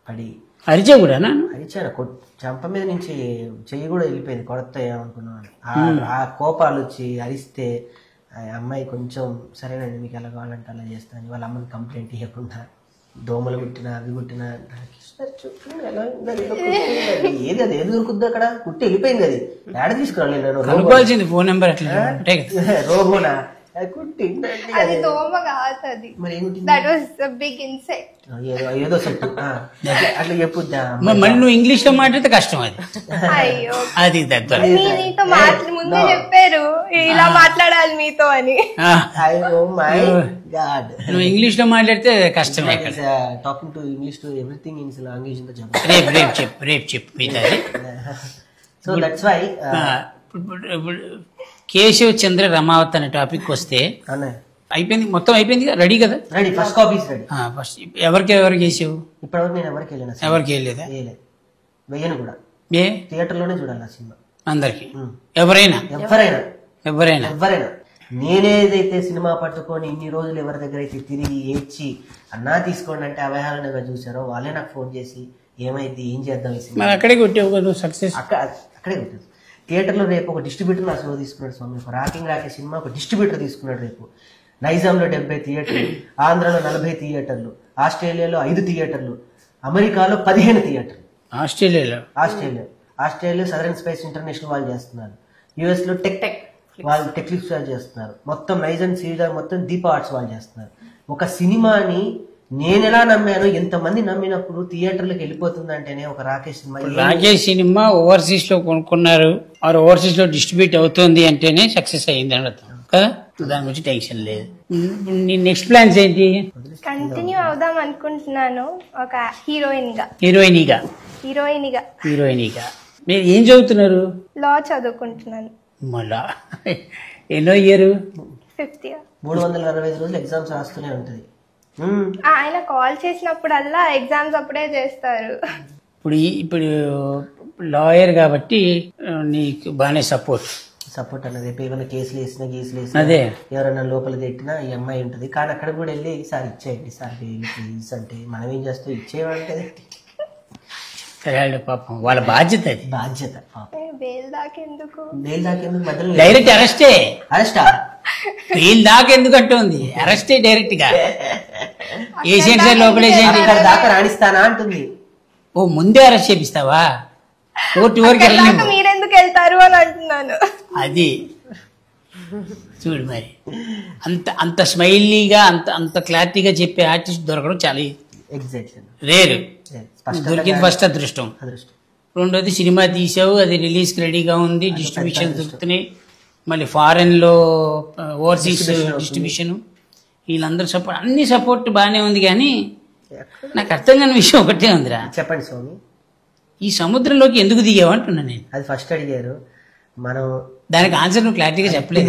పడి అరిచా కూడా అరిచాను, చంప మీద నుంచి చెయ్యి కూడా వెళ్ళిపోయింది, కొడతా ఏమనుకున్నాను. ఆ కోపాలు వచ్చి అరిస్తే ఆ అమ్మాయి కొంచెం సరేనండి మీకు ఎలా కావాలంటే అలా చేస్తాను, వాళ్ళ అమ్మని కంప్లైంట్ ఇవ్వకుండా, దోమలు కుట్టినా అవి కుట్టినా ఏది అది ఏది దొరుకుద్ది అక్కడ, కుట్టి వెళ్ళిపోయింది. అది ఏడ తీసుకురాలి ఫోన్ నెంబర్ అట్లా రోబోనా అది దోమ కాదు, అది that was the big insect. ఏదో సెట్ అట్లా చెప్పుద్దా. మళ్ళీ నువ్వు ఇంగ్లీష్ లో మాట్లాడితే కష్టం అది. అయ్యో అది మీతో ముందే చెప్పారు ఇలా మాట్లాడాలి మీతో అని. నువ్వు ఇంగ్లీష్ లో మాట్లాడితే కష్టమే. Talking to English to everything in language in the job. రేపు చెప్పు మీతో. సో దట్స్ వై కేశవ్ చంద్ర రమావత్ అనే టాపిక్ వస్తే అయిపోయింది, మొత్తం అయిపోయింది, రెడీ కదా? Ready, first copies ready. First ఎవరికి చేసావు? ఇప్పటివరకు నేను ఎవరికి వెళ్ళిన, ఎవరికి వెళ్ళలేదా? వెయ్యను కూడా. థియేటర్ లోనే చూడాలి ఆ సినిమా అందరికి, ఎవరైనా. నేనేదైతే సినిమా పట్టుకొని ఇన్ని రోజులు ఎవరి దగ్గర అయితే తిరిగి ఏడ్చి అన్నా తీసుకోండి అంటే అవహేళనగా చూసారో వాళ్ళే నాకు ఫోన్ చేసి ఏమైంది, ఏం చేద్దాం ఈ సినిమా, అక్కడే కొట్టావు సక్సెస్, అక్కడే కొట్టేది. థియేటర్లో రేపు ఒక డిస్ట్రిబ్యూటర్ నా షో తీసుకున్నాడు స్వామి. ఒక రాకింగ్ రాకేష్ సినిమా ఒక డిస్ట్రిబ్యూటర్ తీసుకున్నాడు రేపు. నైజాంలో 70 థియేటర్లు, ఆంధ్రాలో 40 థియేటర్లు, ఆస్ట్రేలియాలో 5 థియేటర్లు, అమెరికాలో 15 థియేటర్లు. ఆస్ట్రేలియా సదరన్ స్పేస్ ఇంటర్నేషనల్ వాళ్ళు చేస్తున్నారు. యుఎస్ లో టెక్ వాళ్ళు టెక్నిక్స్ వాళ్ళు చేస్తున్నారు. మొత్తం నైజాం సీజర్ మొత్తం దీప ఆర్ట్స్ వాళ్ళు చేస్తున్నారు. ఒక సినిమాని నేనెలా నమ్మానో ఎంతమంది నమ్మినప్పుడు థియేటర్లకు వెళ్ళిపోతుందంటేనే ఒక రాకేష్ సినిమా ఓవర్సీస్ లో కొనుక్కున్నారు, ఓవర్సీస్ లో డిస్ట్రిబ్యూట్ అవుతుంది అంటేనే సక్సెస్ అయ్యింది అని అర్థం కదా. దాని గురించి టెన్షన్ లేదు. నెక్స్ట్ ప్లాన్స్ ఏంటి? కంటిన్యూ అవుదాం అనుకుంటున్నాను ఒక హీరోయిన్గా. మీరు ఏం చదువుతున్నారు? లా చదువుకుంటున్నాను. మళ్ళా ఎన్నో ఇయర్? 5th year. 365 రోజులు ఎగ్జామ్స్ రాస్తూనే ఉంటది. ఆయన కాల్ చేసినప్పుడల్లా ఎగ్జామ్స్ అప్పుడే చేస్తారు. ఇప్పుడు లాయర్ కాబట్టి నీకు బాగానే సపోర్ట్ అన్నది. ఏమైనా కేసులు వేసినా అదే ఎవరైనా లోపల తిట్టినా ఈ అమ్మాయి ఉంటుంది. కానీ అక్కడ కూడా వెళ్ళి సార్ ఇచ్చేయండి సార్ ప్లీజ్ అంటే మనం ఏం చేస్తాం, ఇచ్చేయమంటే పాపం వాళ్ళ బాధ్యత. బెయిల్ దాకెందుకు మధ్యలో డైరెక్ట్ అరెస్టా బెయిల్ దాకెందుకు అంటుంది? అరెస్టే డైరెక్ట్ గా ఏషియన్ సార్ లోపలేసేయండి దాకా రాణిస్తానా అంటుంది. ఓ ముందే అరెస్ట్ చేపిస్తావా? కోర్టు వరకు మీరెందుకు వెళ్తారు అని అంటున్నాను. అది చూడు మరి అంత స్మైలీగా అంత క్లారిటీగా చెప్పే ఆర్టిస్ట్ దొరకడం చాలా రేరు. దొరికింది ఫస్ట్ అదృష్టం. రెండోది సినిమా తీసావు, అది రిలీజ్ రెడీగా ఉంది, డిస్ట్రిబ్యూషన్ దొరుకుతున్నాయి, మళ్ళీ ఫారెన్ లో ఓవర్సీస్ డిస్ట్రిబ్యూషన్, వీళ్ళందరూ సపోర్ట్, అన్ని సపోర్ట్ బాగానే ఉంది. కానీ నాకు అర్థం కాని విషయం ఒకటే ఉందిరా. చెప్పండి స్వామి. ఈ సముద్రంలోకి ఎందుకు దిగావు అంటున్నా నేను. అది ఫస్ట్ అడిగారు, మనం దానికి ఆన్సర్ నువ్వు క్లారిటీగా చెప్పలేదు.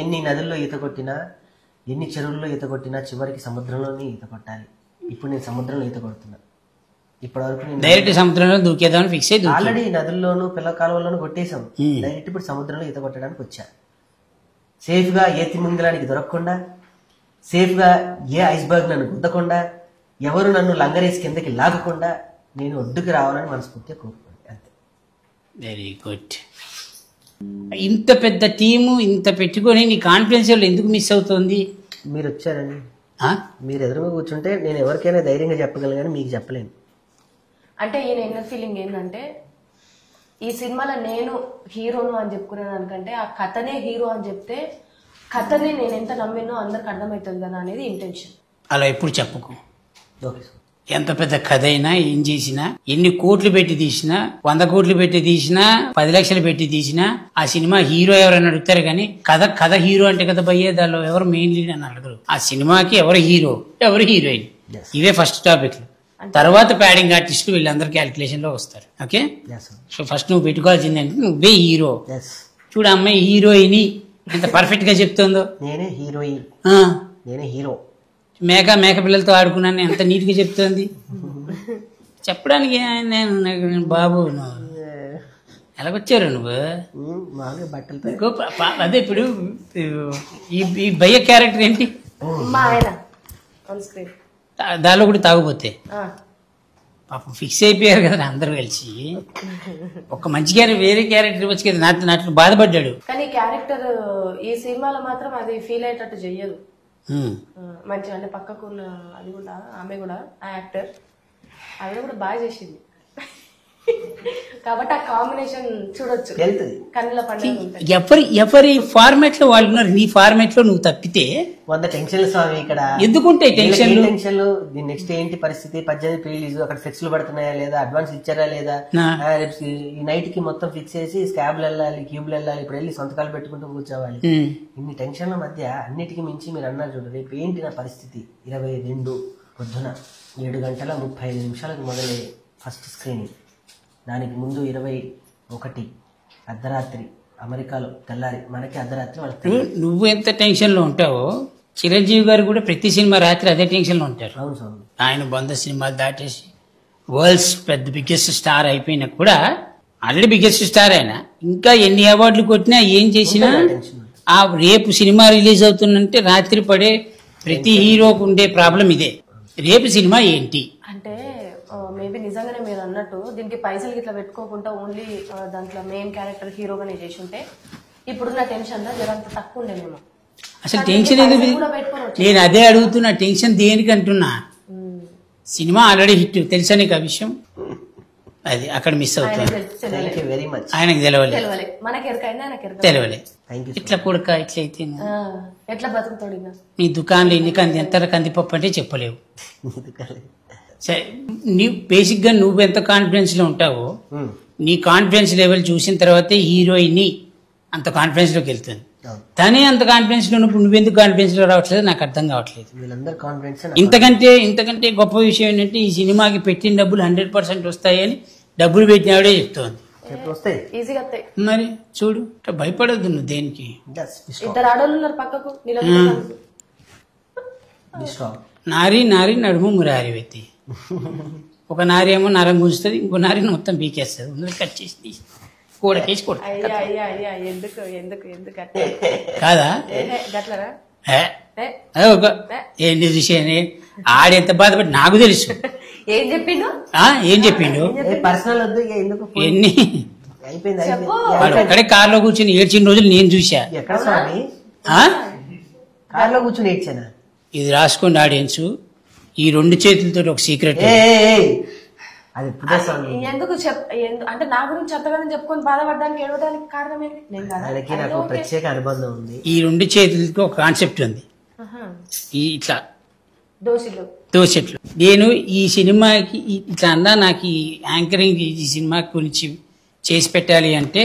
ఎన్ని నదుల్లో ఈత కొట్టినా, ఎన్ని చెరువుల్లో ఈత కొట్టినా చివరికి సముద్రంలోనే ఈత కొట్టాలి. ఇప్పుడు నేను సముద్రంలో ఈత కొడుతున్నా. ఇప్పటి వరకు డైరెక్ట్ సముద్రంలో దూకేద్దామని ఫిక్స్ అయ్యి ఆల్రెడీ నదుల్లోనూ పిల్ల కాలువల్లోనూ కొట్టేశాం. డైరెక్ట్ ఇప్పుడు సముద్రంలో ఈత కొట్టడానికి వచ్చా. సేఫ్ గా ఏ తిమింగలానికి దొరకకుండా, సేఫ్ గా ఏ ఐస్బర్గ్ నన్ను గుద్దకుండా, ఎవరు నన్ను లంగరేసి కిందకి లాగకుండా నేను ఒడ్డుకి రావాలని మనస్ఫూర్తిగా కోరుకోండి. అంతే. Very good. ఇంత పెద్ద టీము ఇంత పెట్టుకొని నీ కాన్ఫిడెన్స్ ఎందుకు మిస్ అవుతుంది? మీరు వచ్చారని, మీరు ఎదురుగా కూర్చుంటే నేను ఎవరికైనా ధైర్యంగా చెప్పగలను, కానీ మీకు చెప్పలేను. అంటే ఈయన ఇన్నర్ ఫీలింగ్ ఏంటంటే, ఈ సినిమాలో నేను హీరోను అని చెప్పుకునే దానికంటే ఆ కథనే హీరో అని చెప్తే కథని నేను ఎంత నమ్మినో అందరికి అర్థమవుతుంది కదా అనేది ఇంటెన్షన్. అలా ఎప్పుడు చెప్పుకో. ఎంత పెద్ద కథ అయినా, ఏం చేసినా, ఎన్ని కోట్లు పెట్టి తీసినా, 100 కోట్లు పెట్టి తీసినా, 10 లక్షలు పెట్టి తీసినా, ఆ సినిమా హీరో ఎవరైనా అడుగుతారు. కానీ కథ హీరో అంటే కదా భయ్యే, దానిలో ఎవరు మెయిన్ లీడ్ అని అడగరు. ఆ సినిమాకి ఎవరు హీరో, ఎవరు హీరోయిన్, ఇవే ఫస్ట్ టాపిక్. తర్వాత ప్యాడింగ్ ఆర్టిస్ట్ వీళ్ళందరూ క్యాలిక్యులేషన్ లో వస్తారు. ఓకే, సో ఫస్ట్ నువ్వు పెట్టుకోవాల్సింది అంటే నువ్వే హీరో. చూడు అమ్మాయి హీరోయిన్ ఎంత పర్ఫెక్ట్ గా చెప్తుందో. నేనే హీరోయిన్, నేనే హీరో. మేక పిల్లలతో ఆడుకున్నాను ఎంత నీట్ గా చెప్తుంది. చెప్పడానికి నేను బాబు ఎలాగొచ్చారు నువ్వు? బట్టలతో. అదే ఇప్పుడు ఈ భయ్య క్యారెక్టర్ ఏంటి? దానిలో కూడా తాగుపోతే పాపం ఫిక్స్ అయిపోయారు కదా అందరూ కలిసి. ఒక మంచి క్యారెక్టర్ వేరే క్యారెక్టర్ వచ్చి కదా నాట్లు బాధపడ్డాడు. కానీ క్యారెక్టర్ ఈ సినిమాలో మాత్రం అది ఫీల్ అయ్యేటట్టు చెయ్యదు. మంచి అంటే పక్కకు అది కూడా ఆమె కూడా ఆ యాక్టర్ ఆవిడ కూడా బాగా చేసింది కాబట్టి ఆ కాంబినేషన్ చూడొచ్చు. కన్నుల పండుగ. ఎవరి ఫార్మాట్ లో వాళ్ళు ఉన్నారు. నీ ఫార్మాట్ లో నువ్వు తప్పితే 100 టెన్షన్లు స్వామి. ఇక్కడ ఎందుకుంటాయి టెన్షన్లు? నెక్స్ట్ ఏంటి పరిస్థితి, 18 రిలీజ్, అక్కడ ఫ్లెక్స్లు పడుతున్నాయా లేదా, అడ్వాన్స్ ఇచ్చారా లేదా, ఈ నైట్ కి మొత్తం ఫిక్స్ చేసి స్కాబ్లు వెళ్ళాలి, క్యూబ్లు వెళ్ళాలి, ఇప్పుడు వెళ్ళి సొంతకాలు పెట్టుకుంటూ కూర్చోవాలి. ఇన్ని టెన్షన్ల మధ్య అన్నిటికీ మించి మీరు అన్నారు చూడు, రేపు ఏంటి నా పరిస్థితి. 22 పొద్దున 7:35 మొదలయ్యే ఫస్ట్ స్క్రీనింగ్. దానికి ముందు 21 అర్ధరాత్రి అమెరికాలో తెల్లారి, మనకి అర్ధరాత్రి వాళ్ళకి. నువ్వు ఎంత టెన్షన్ లో ఉంటావో చిరంజీవి గారు కూడా ప్రతి సినిమా రాత్రి అదే టెన్షన్ లో ఉంటారు. అవును సార్. ఆయన 100 సినిమాలు దాటేసి వరల్డ్స్ పెద్ద బిగ్గెస్ట్ స్టార్ అయిపోయినా కూడా, ఆల్రెడీ బిగ్గెస్ట్ స్టార్ అయినా ఇంకా ఎన్ని అవార్డులు కొట్టినా ఏం చేసినా ఆ రేపు సినిమా రిలీజ్ అవుతుందంటే రాత్రి పడే ప్రతి హీరోకు ఉండే ప్రాబ్లం ఇదే. రేపు సినిమా ఏంటి అంటే మేబీ నిజంగానే మీరు అన్నట్టు దీనికి పైసలు ఇట్లా పెట్టుకోకుండా ఓన్లీ దాంట్లో మెయిన్ క్యారెక్టర్ హీరోగానే చేసి ఉంటే ఇప్పుడున్న టెన్షన్ జరంత తక్కువ ఉండేనేమో. అసలు టెన్షన్ ఎందుకు? నేను అదే అడుగుతున్నా, టెన్షన్ దేనికి అంటున్నా. సినిమా ఆల్రెడీ హిట్, తెలుసా నీకు ఆ విషయం? అది అక్కడ మిస్ అవుతుంది. ఆయనకు తెలవలే, తెలవలే. ఇట్లా కొడుక ఇట్లయితే ఎట్లా బతుకుతాడు? నీ దుకాణంలో ఎన్ని కంది ఎంత కందిపప్పు అంటే చెప్పలేవు. సరే, నీ బేసిక్ గా నువ్వు ఎంత కాన్ఫిడెన్స్ లో ఉంటావో నీ కాన్ఫిడెన్స్ లెవెల్ చూసిన తర్వాతే హీరోయిన్ అంత కాన్ఫిడెన్స్ లోకి వెళ్తుంది. తనే అంత కాన్ఫిడెన్స్ లో ఉన్నప్పుడు నువ్వెందుకు కాన్ఫిడెన్స్ లో రావట్లేదు నాకు అర్థం కావట్లేదు. ఇంతకంటే గొప్ప విషయం ఏంటంటే ఈ సినిమాకి పెట్టిన డబ్బులు 100% వస్తాయని డబ్బులు పెట్టినవాడే చెప్తోంది. మరి చూడు, భయపడద్దు నువ్వు దేనికి. ఇద్దరు ఆడోళ్ళు ఉన్నారు పక్కకు, నారి నారి నడుము మురారి వ్యక్తి. ఒక నారి ఏమో నరం గుంజుతుంది, ఇంకో నారిని మొత్తం పీకేస్తుంది. ముందు కట్ చేసి కూడకేసి కాదా? ఏంటి విషయం? ఆడెంత బాధపడి నాకు తెలుసు. ఏం చెప్పిండు? ఎన్ని వాడు ఒక్కడే కార్లో కూర్చొని ఏడ్చిన రోజులు నేను చూసా. కార్లో కూర్చొని ఏడ్చానా? ఇది రాసుకోండి ఆడియన్స్, ఈ 2 చేతులతో ఒక సీక్రెట్. ఎందుకు అంటే నా గురించి చెత్తగానే చెప్పుకొని బాధపడడానికి ఏడవడానికి కారణం ఏంటి? నాకు ప్రత్యేక అనుబంధం ఉంది. ఈ 2 చేతులకి ఒక కాన్సెప్ట్ ఉంది, ఇట్లా దోశెట్లు. నేను ఈ సినిమాకి ఇట్లా అన్నా, నాకు ఈ యాంకరింగ్ ఈ సినిమా గురించి చేసి పెట్టాలి అంటే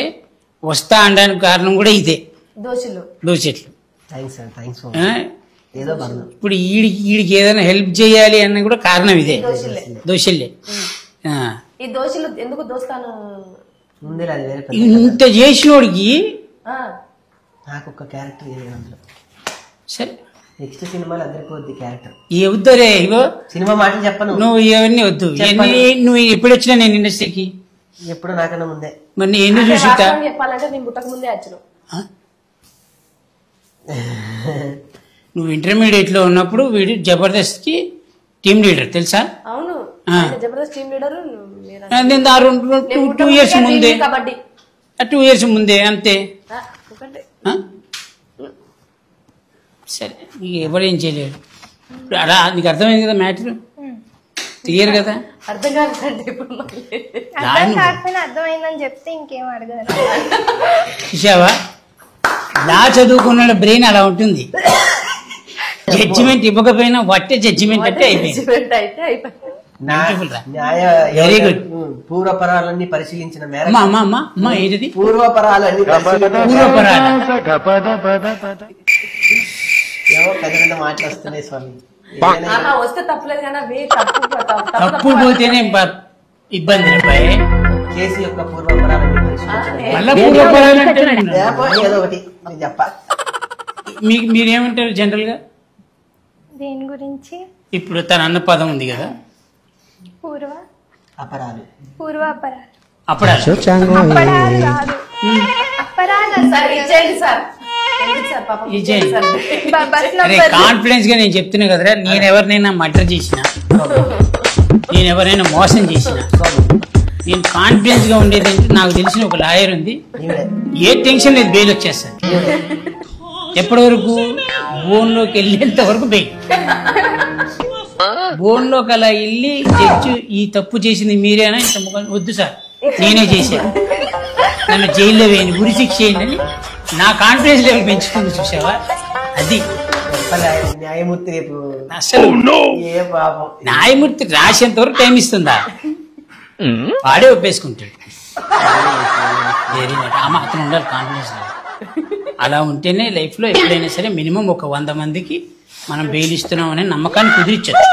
వస్తా అనడానికి కారణం కూడా ఇదే, దోశెట్లు. ఇప్పుడు ఈడికి ఏదైనా హెల్ప్ చేయాలి అన్న కూడా కారణం ఇదే, దోశలే. ఈ దోశలు ఎందుకు దోస్తాను ఇంత చేసినోడికి నాకు ఒక క్యారెక్టర్ సరే నెక్స్ట్ సినిమాలో అందరికీ వద్దు క్యారెక్టర్. వద్దురే, ఇగో సినిమా మాట చెప్పను, నువ్వు ఇవన్నీ వద్దు. నువ్వు ఎప్పుడు వచ్చినా నేను ఇండస్ట్రీకి ఎప్పుడు నాకన్నా ముందే. మరి ఎందుకు చూసి చెప్పాలంటే నేను పుట్టక ముందే వచ్చిన. నువ్వు ఇంటర్మీడియట్ లో ఉన్నప్పుడు వీడు జబర్దస్త్ కి టీమ్ లీడర్ తెలుసా? అవును, జబర్దస్త్ టీమ్ లీడర్. 2 years ముందే, 2 years ముందే అంతే. సరే, నీకు ఎవరేం చేయలేడు. అలా నీకు అర్థమైంది కదా మ్యాటర్, క్లియర్ కదా? అర్థం కాదండి ఇప్పుడు అర్థమైందని చెప్తే ఇంకేం అడగదు. చూసావా, లా చదువుకున్న బ్రెయిన్ అలా ఉంటుంది. జడ్జిమెంట్ ఇవ్వకపోయినా వట్టే జడ్జిమెంట్ అంటే అయిపోయింది. Very good. పూర్వపరాలన్నీ పరిశీలించిన మేరకు ఏంటిది పూర్వపరాలన్నీ పెద్ద మాటలు వస్తున్నాయి స్వామి. వస్తే తప్పలేదు కానీ తప్పు పోతేనే ఇబ్బంది. కేసు యొక్క పూర్వపరాలన్నీ ఏదో ఒకటి చెప్పాలి. మీరేమంటారు జనరల్ గా దేని గురించి? ఇప్పుడు తన అన్న పదం ఉంది కదా, అపరాలు. కాన్ఫిడెన్స్ గా నేను చెప్తున్నా కదరా, నేను ఎవరినైనా మర్డర్ చేసినా, నేను ఎవరైనా మోసం చేసినా, నేను కాన్ఫిడెన్స్ గా ఉండేది నాకు తెలిసిన ఒక లాయర్ ఉంది, ఏ టెన్షన్ లేదు, బెయిల్ వచ్చేస్తాను. ఎప్పటి వరకు? బోన్లోకి వెళ్ళేంత వరకు బెయిల్. బోన్లోకి అలా వెళ్ళి జడ్జి ఈ తప్పు చేసింది మీరేనా, ఇంత వద్దు సార్ నేనే చేశాను, నన్ను జైల్లో వేయండి, ఉరి శిక్ష చేయండి అని నా కాన్ఫిడెన్స్ లెవెల్ పెంచుతుంది. చూసావా, అది న్యాయమూర్తి రేపు అసలు న్యాయమూర్తి రాసేంత వరకు టైం ఇస్తుందా? వాడే ఒప్పేసుకుంటాడు. అతను ఉండాలి కాన్ఫిడెన్స్ లెవెల్. అలా ఉంటేనే లైఫ్ లో ఎప్పుడైనా సరే మినిమం ఒక 100 మందికి మనం బెయిల్ ఇస్తున్నాం అనే నమ్మకాన్ని కుదిరించచ్చు.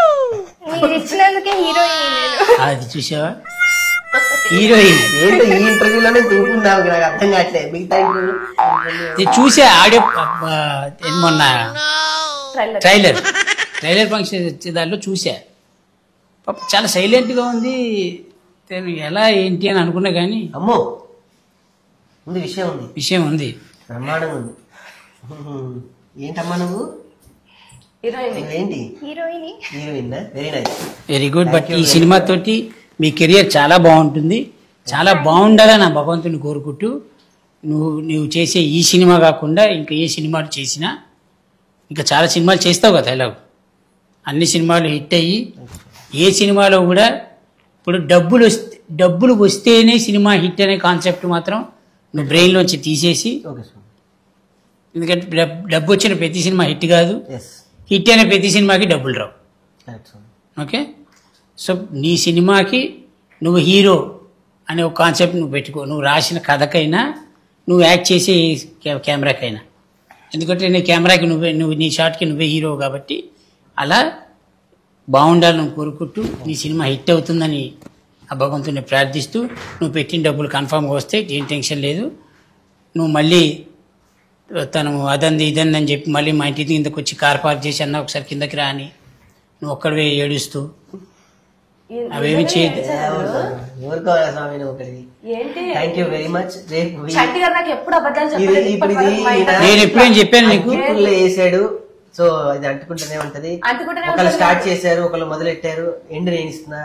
అది చూసావా, హీరోయిన్ చూసా ఆడియో మొన్న ట్రైలర్ ఫంక్షన్ వచ్చే దాంట్లో చూసా. చాలా సైలెంట్ గా ఉంది, ఎలా ఏంటి అని అనుకున్నా గానీ అమ్మో విషయం ఉంది, బ్రహ్మాండంగా ఉంది. ఏంటమ్మా నువ్వు? ఏంటి heroine? Very nice, very good. But ఈ సినిమా తోటి మీ కెరియర్ చాలా బాగుంటుంది, చాలా బాగుండాలని నా భగవంతుని కోరుకుంటూ నువ్వు చేసే ఈ సినిమా కాకుండా ఇంకా ఏ సినిమాలు చేసినా, ఇంకా చాలా సినిమాలు చేస్తావు కదా ఇలా, అన్ని సినిమాలు హిట్ అయ్యి ఏ సినిమాలో కూడా ఇప్పుడు డబ్బులు వస్తేనే సినిమా హిట్ అనే కాన్సెప్ట్ మాత్రం నువ్వు బ్రెయిన్లోంచి తీసేసి, ఓకే స్వామి. ఎందుకంటే డబ్బు వచ్చిన ప్రతి సినిమా హిట్ కాదు, ఎస్, హిట్ అయిన ప్రతి సినిమాకి డబ్బులు రావు. కరెక్ట్ స్వామి. ఓకే, సో నీ సినిమాకి నువ్వు హీరో అనే ఒక కాన్సెప్ట్ నువ్వు పెట్టుకో, నువ్వు రాసిన కథకైనా నువ్వు యాక్ట్ చేసే కెమెరాకైనా, ఎందుకంటే నీ కెమెరాకి నువ్వు నీ షాట్కి నువ్వే హీరో కాబట్టి అలా బాగుండాలని కోరుకుంటూ నీ సినిమా హిట్ అవుతుందని ఆ భగవంతుని ప్రార్థిస్తూ, నువ్వు పెట్టిన డబ్బులు కన్ఫామ్గా వస్తే ఏం టెన్షన్ లేదు. నువ్వు మళ్ళీ తను అదంది ఇదంది అని చెప్పి మళ్ళీ మా ఇంటి కిందకు వచ్చి కార్ పార్క్ చేసి అన్న ఒకసారి కిందకి రా అని నువ్వు ఒక్కడివే ఏడుస్తూ అవేమి చేయదు. ఊరుకోవాలి స్వామి నువ్వు ఒకటి. ఏంటి థ్యాంక్ యూ వెరీ మచ్. చంటి గారు నాకు ఎప్పుడు అబద్ధాలు చెప్పలేదు. ఇప్పుడు ఇప్పటి వరకు మా ఇంట్లో నేను ఎప్పుడేం చెప్పాను నీకు? వేసాడు, సో ఇది అంటుకుంటూనే ఉంటది. ఒకళ్ళు స్టార్ట్ చేశారు, ఒకళ్ళు మొదలెట్టారు, ఎండ్ నేను ఇస్తున్నా.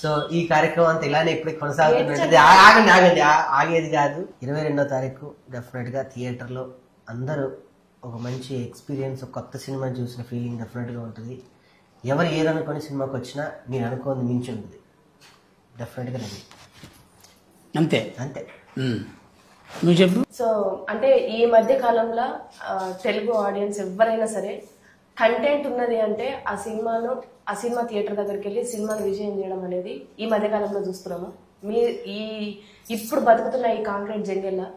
సో ఈ కార్యక్రమం అంతా ఇలానే ఇప్పుడు కొనసాగుతున్నది. ఆగండి ఆగండి, ఆగేది కాదు. 22వ తారీఖు డెఫినెట్ గా థియేటర్ లో అందరూ ఒక మంచి ఎక్స్పీరియన్స్, ఒక కొత్త సినిమా చూసిన ఫీలింగ్ డెఫినెట్ గా ఉంటుంది. ఎవరు ఏదనుకొని సినిమాకి వచ్చినా నేను అనుకోని మించి ఉంటుంది డెఫినెట్ గా. అంతే అంతే. నువ్వు చెప్పు. సో అంటే ఈ మధ్య కాలంలో తెలుగు ఆడియన్స్ ఎవరైనా సరే కంటెంట్ ఉన్నది అంటే ఆ సినిమా థియేటర్ దగ్గరికి వెళ్ళి సినిమాను విజయం చేయడం అనేది ఈ మధ్య కాలంలో చూస్తున్నాము. ఇప్పుడు బతుకుతున్న ఈ కాంక్రీట్ జంగెల్లా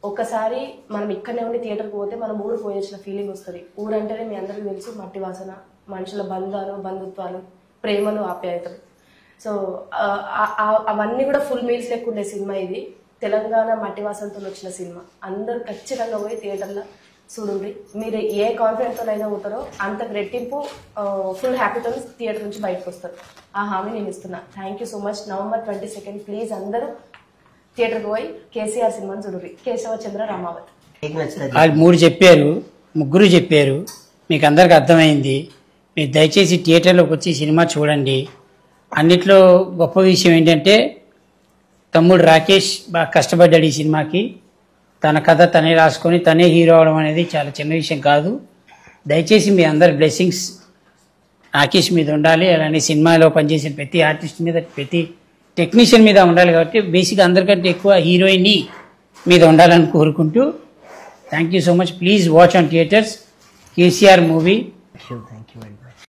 ఒక్కసారి మనం ఇక్కడనే ఉండి థియేటర్కి పోతే మనం ఊరు పోయొచ్చిన ఫీలింగ్ వస్తుంది. ఊరంటేనే మీ అందరికీ తెలుసు, మట్టి వాసన, మనుషుల బంధాలు, బంధుత్వాలు, ప్రేమలు, ఆప్యాయతలు. సో అవన్నీ కూడా ఫుల్ మీల్స్ లెక్క ఉండే సినిమా ఇది. తెలంగాణ మట్టి వాసనతో వచ్చిన సినిమా. అందరూ ఖచ్చితంగా పోయి థియేటర్లో చూడండి. మీరు ఏ కాన్ఫిడెంట్తో అయినా పోతారో అంత రెట్టింపు ఫుల్ హ్యాపీతో థియేటర్ నుంచి బయటకు వస్తారు. ఆ హామీ నేను ఇస్తున్నా. Thank you so much. November 22 please అందరూ థియేటర్కి పోయి కేసీఆర్ సినిమాని చూడండి. కేశవచంద్ర రామావత్. వాళ్ళు 3 చెప్పారు, 3 చెప్పారు, మీకు అందరికి అర్థమైంది. మీరు దయచేసి థియేటర్లోకి వచ్చి సినిమా చూడండి. అన్నిట్లో గొప్ప విషయం ఏంటంటే తమ్ముడు రాకేష్ బాగా కష్టపడ్డాడు ఈ సినిమాకి. తన కథ తనే రాసుకొని తనే హీరో అవడం అనేది చాలా చిన్న విషయం కాదు. దయచేసి మీ అందరి బ్లెస్సింగ్స్ రాకేష్ మీద ఉండాలి. అలానే సినిమాలో పనిచేసిన ప్రతి ఆర్టిస్ట్ మీద, ప్రతి టెక్నీషియన్ మీద ఉండాలి. కాబట్టి బేసిక్గా అందరికంటే ఎక్కువ హీరోయిన్ మీద ఉండాలని కోరుకుంటూ thank you so much. Please watch on theatres KCR movie.